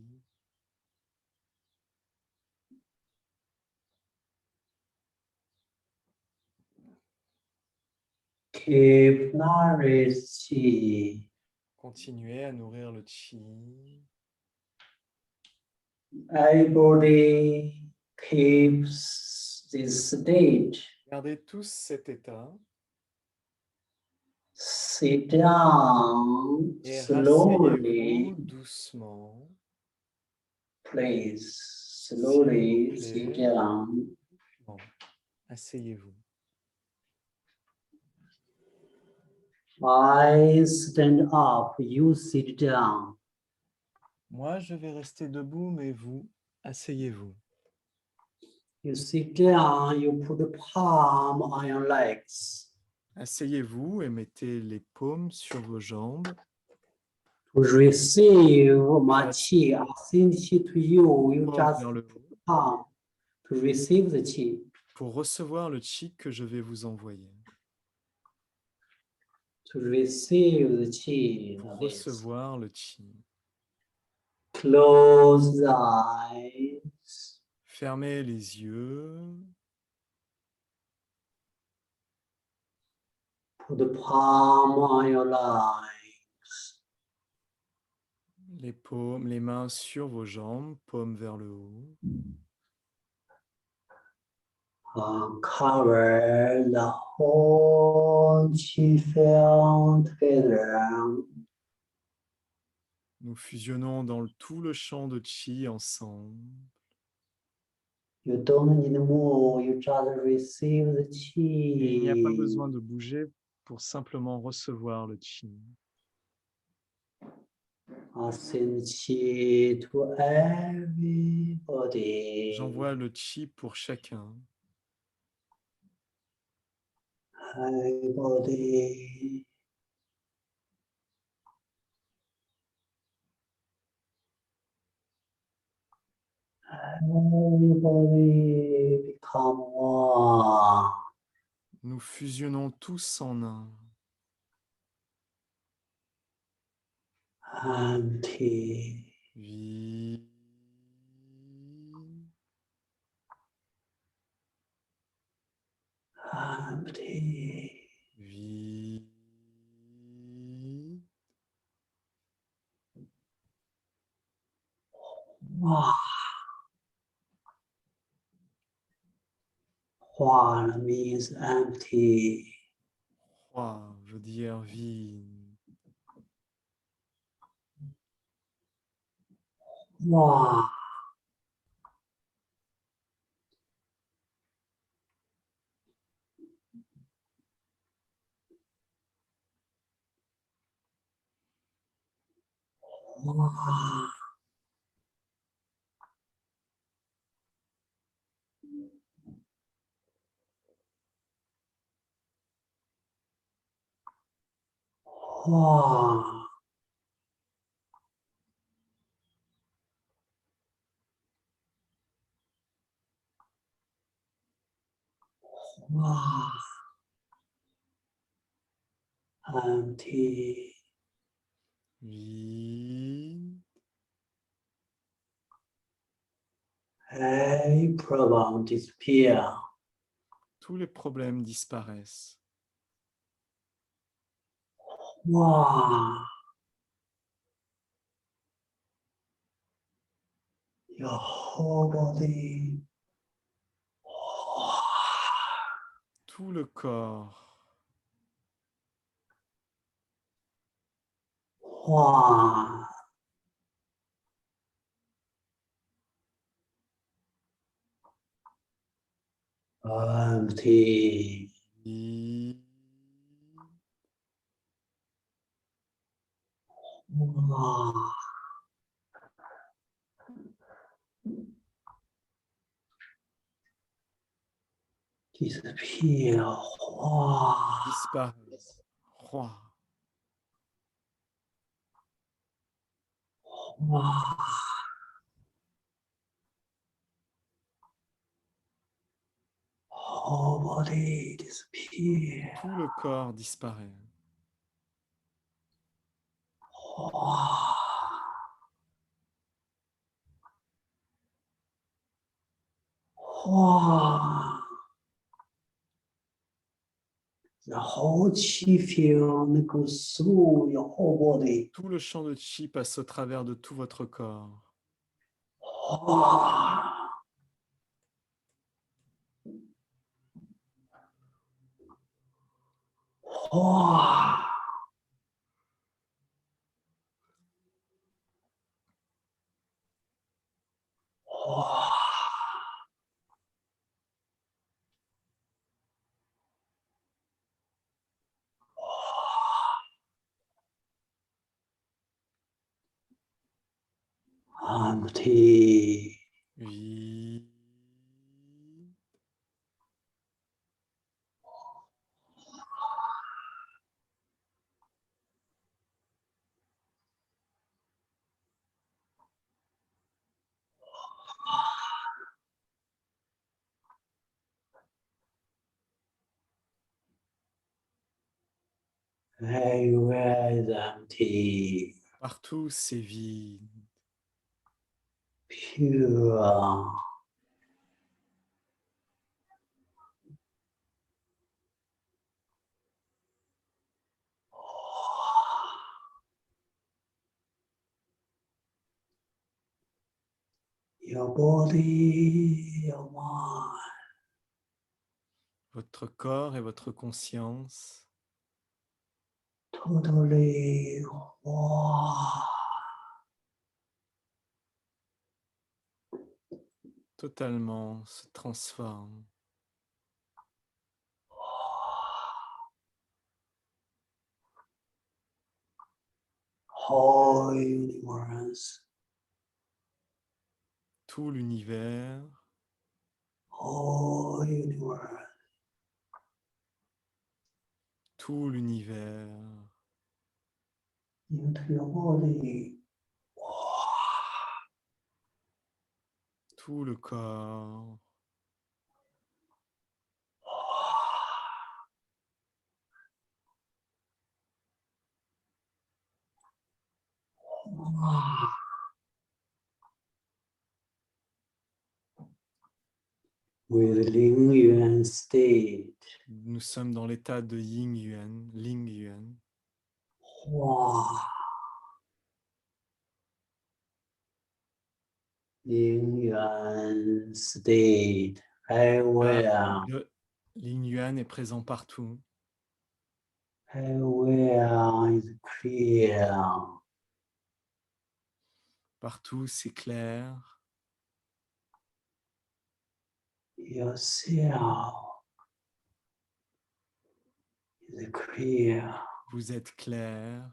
Keep nourish chi. Continuez à nourrir le chi. Everybody keeps this state. Gardez tous cet état Sit down et slowly, rasseyez-vous doucement. please. S'il Slowly vous sit plaît. down. Bon, asseyez-vous. I stand up, you sit down. Moi, je vais rester debout, mais vous, asseyez-vous. You sit down, you put the palm on your legs. Asseyez-vous et mettez les paumes sur vos jambes To receive my chi, I send chi to you. You paumes just vers le put haut the palm to receive the chi. pour recevoir le chi que je vais vous envoyer. To receive the chi. Pour like this. recevoir le chi. Close the eyes. Fermez les yeux. Put the palm on your legs. Les paumes, les mains sur vos jambes, paumes vers le haut. Cover the whole chi field together. Nous fusionnons dans tout le champ de chi ensemble. You don't need to move, you just receive the Et il n'y a pas chi. besoin de bouger pour simplement recevoir le chi. I send chi to everybody. J'envoie le chi pour chacun. Everybody. Everybody become one. Nous fusionnons tous en un. Empty. Vide. Empty. Vide. Wow. One means empty. Froid veut dire vide. Wow. Wow. Wow. empty. Vide. Every problem disappear. Tous les problèmes disparaissent. Wow. Your whole body. Tout le corps. Wow. Empty. Vide. Wow. Disappear. Wow. Disparaît. Roi. Wow. Whole body disappear. Tout le corps disparaît. Wow. Wow. The whole chi field goes through your whole body. Tout le champ de chi passe au travers de tout votre corps. Wow. Wow. Wow. Empty. Vide. Everywhere is empty. Partout, c'est vide. Pure. Your body, your mind, Votre corps et votre conscience, totally wow. totalement se transforment. Whole universe, Tout l'univers, whole universe, tout l'univers, into your body. tout le corps, Wow. With Ling Yuan state. nous sommes dans l'état de Yin Yuan, Ling Yuan. Wow. Ling Yuan state. Everywhere. Le Yin Yuan est présent partout. Everywhere is clear. Partout, c'est clair. Yourself is clear. Vous êtes clair.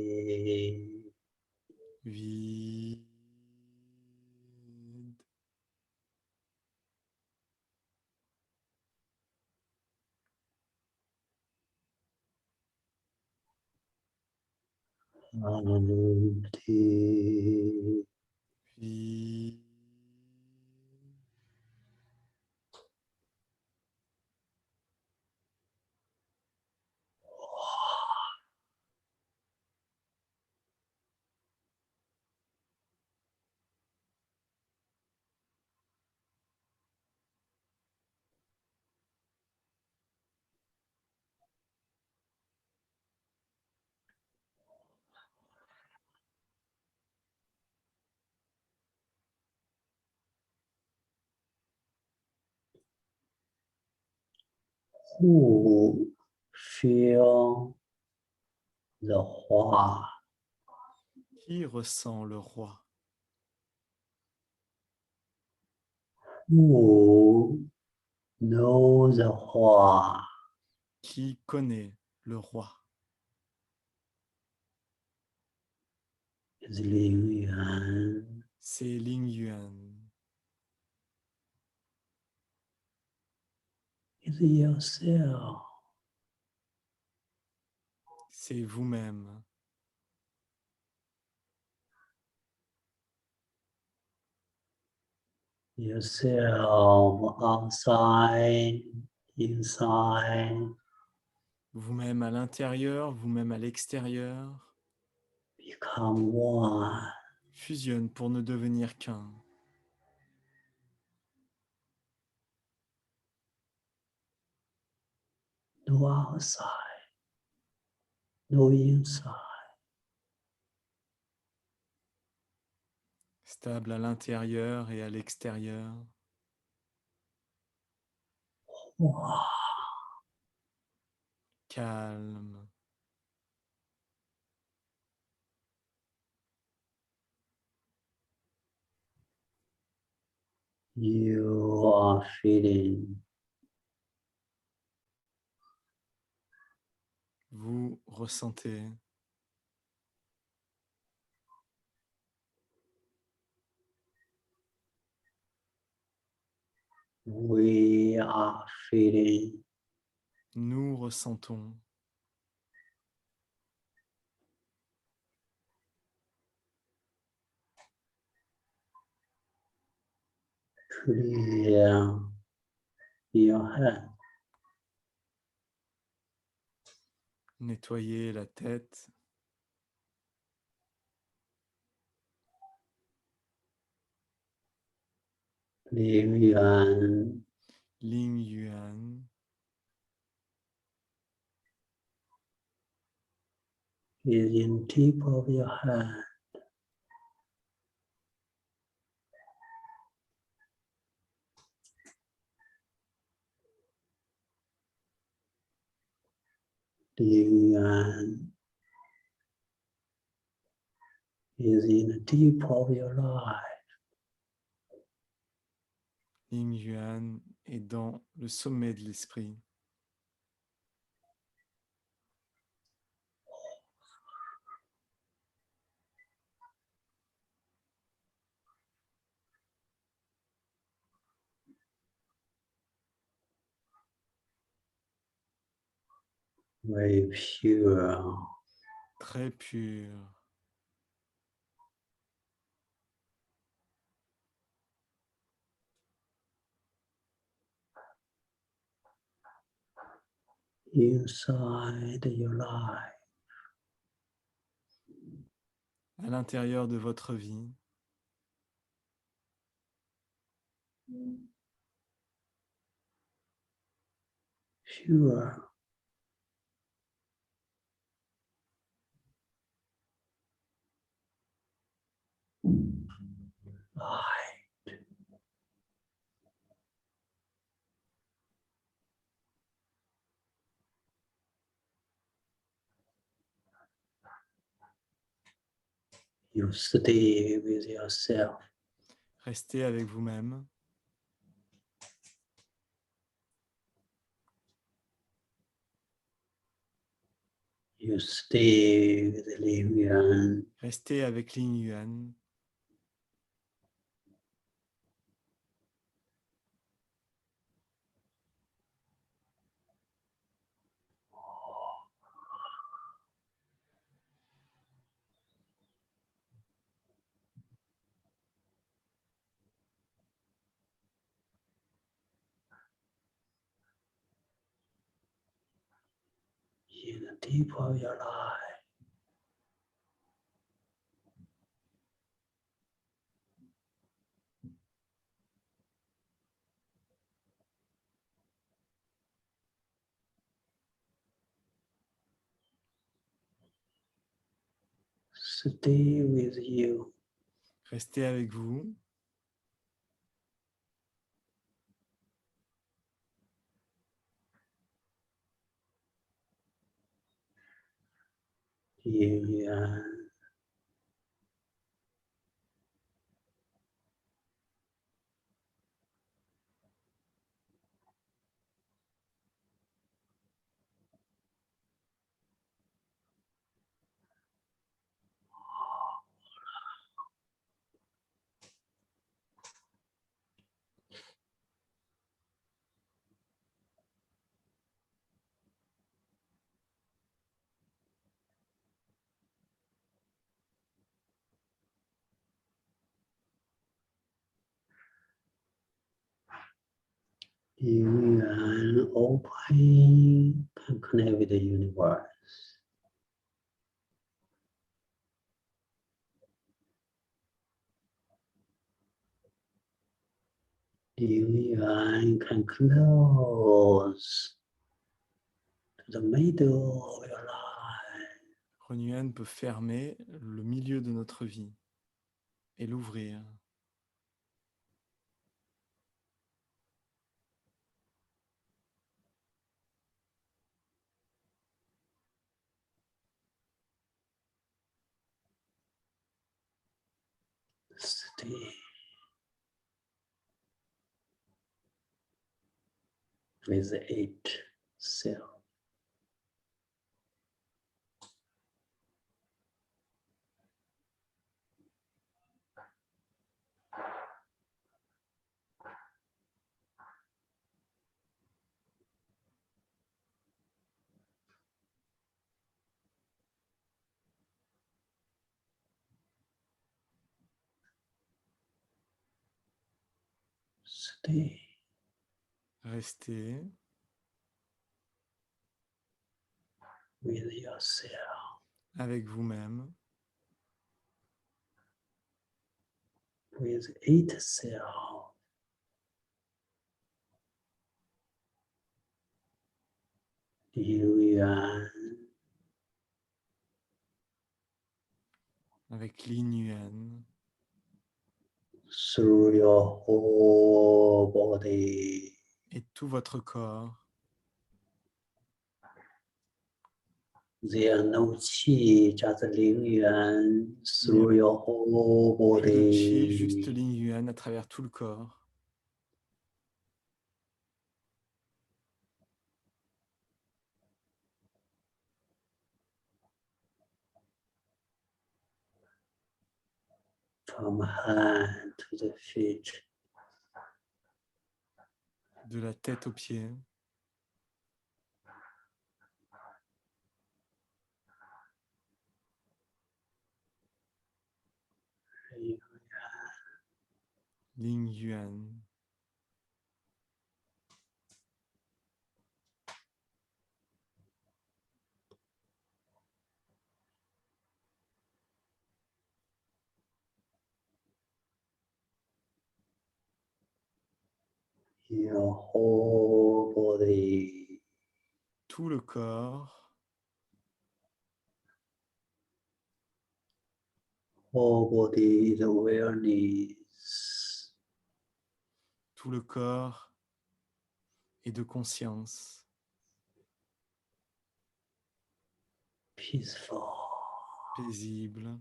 Empty. Vide. Shanti. Puis Who feel the Hua? qui ressent le roi? Who knows the Hua? Qui connaît le roi? Is Ling Yuan. C'est Ling Yuan. Is yourself. C'est vous-même. Yourself outside, inside, Vous-même à l'intérieur, vous-même à l'extérieur. become one. Fusionne pour ne devenir qu'un. No outside, no inside. Stable à l'intérieur et à l'extérieur. Wow. Calme. You are feeling Vous ressentez. we are feeling Nous ressentons. clear your head. Nettoyer la tête. Ling Yuan Ling Yuan. is in tip of your hand. Ling Yuan is in the tip of your life. Ling Yuan est dans le sommet de l'esprit. Very pure. Très pur. Inside your life. À l'intérieur de votre vie. Pure. Light. You stay with yourself. Restez avec vous-même. You stay with Ling Yuan. Restez avec Ling Yuan. in the deep of your life. Stay with you. Restez avec vous. Yuan. Yuan open, can connect with the universe. Yuan can close to the middle of your life. Renyuan peut fermer le milieu de notre vie et l'ouvrir. Stay with it self. Stay Restez with yourself, avec vous-même, with itself. Yuan avec l'Inyuan, through your whole body. et tout votre corps. There are no qi, just Ling Yuan through your whole Plus de chi, juste body. l'Inyuan à travers tout le corps. From hand to the feet. De la tête aux pieds. Ling Yuan. Your whole body. Tout le corps. Whole body is awareness. Tout le corps est de conscience. Peaceful. Paisible.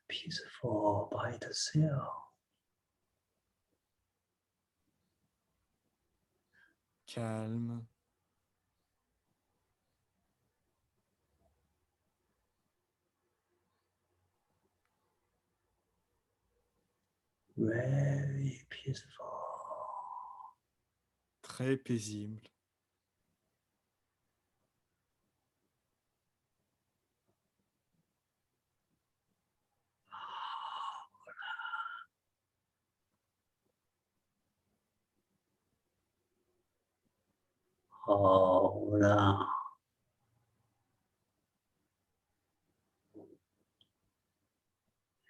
Peaceful by itself. Calme. Very peaceful. Très paisible. 好了。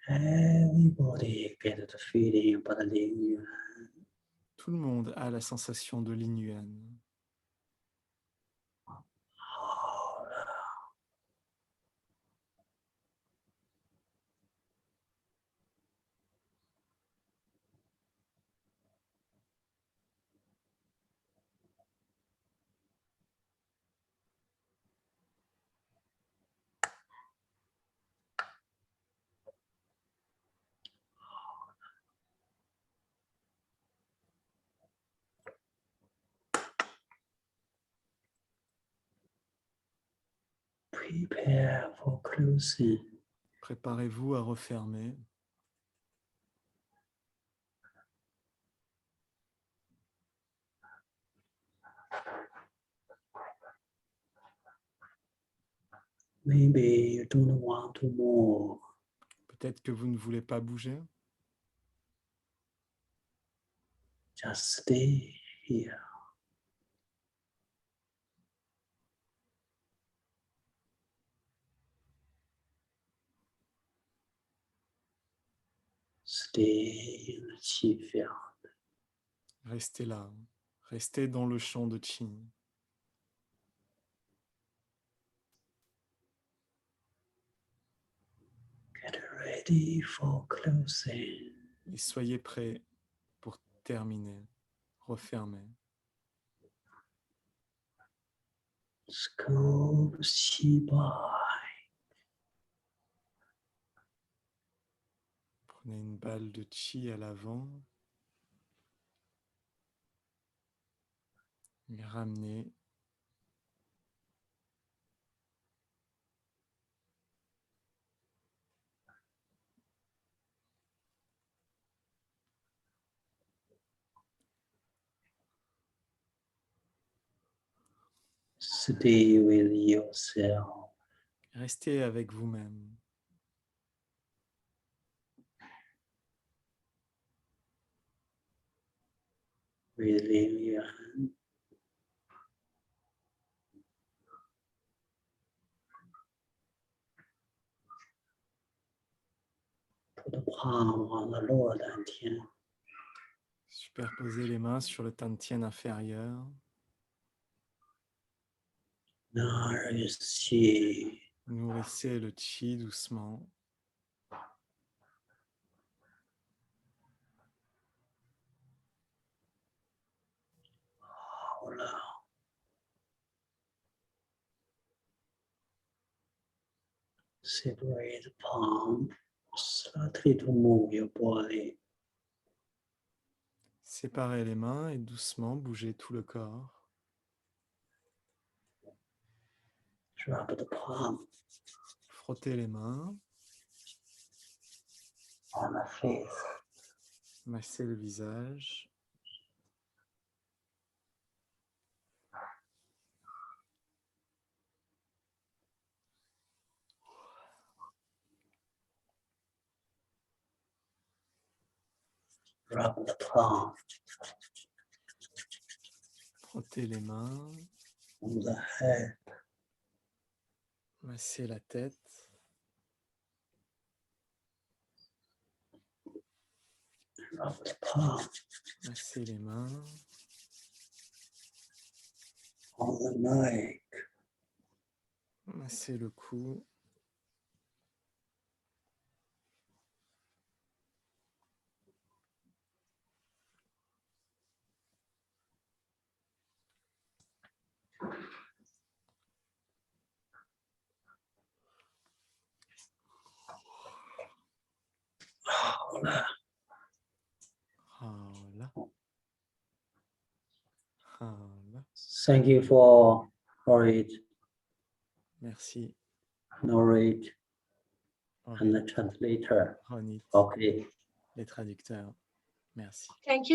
Everybody get the feeling about the Ling Yuan. Tout le monde a la sensation de Ling Yuan. 好了。Prepare for closing. Préparez-vous à refermer. Maybe you don't want to move. Peut-être que vous ne voulez pas bouger. Just stay here. Stay in the Qi field. Restez là. Restez dans le champ de Qi. Get ready for closing. Et soyez prêts pour terminer. Refermer. Scope Qi Bai. Prenez une balle de Qi à l'avant. Et ramenez. Stay with yourself. Restez avec vous-même. With Ling Yuan. Put the palm on the lower dantian. Superposez les mains sur le Tantien inférieur. Nourish Qi. Nourrissez le Qi doucement. Voilà. Separate the palm. Slightly to move your body. Séparez les mains et doucement bougez tout le corps. Drop the palm Frottez les mains. on the face. Massez le visage. Rub the palm Frottez les mains. on the head. Massez la tête. Rub the palm Massez les mains. on the neck. Massez le cou. Voilà. Voilà. Voilà. Thank you for it. Merci. Narrate and Aurélie, the translator. Ronit, Okay. les traducteurs. Merci. Thank you.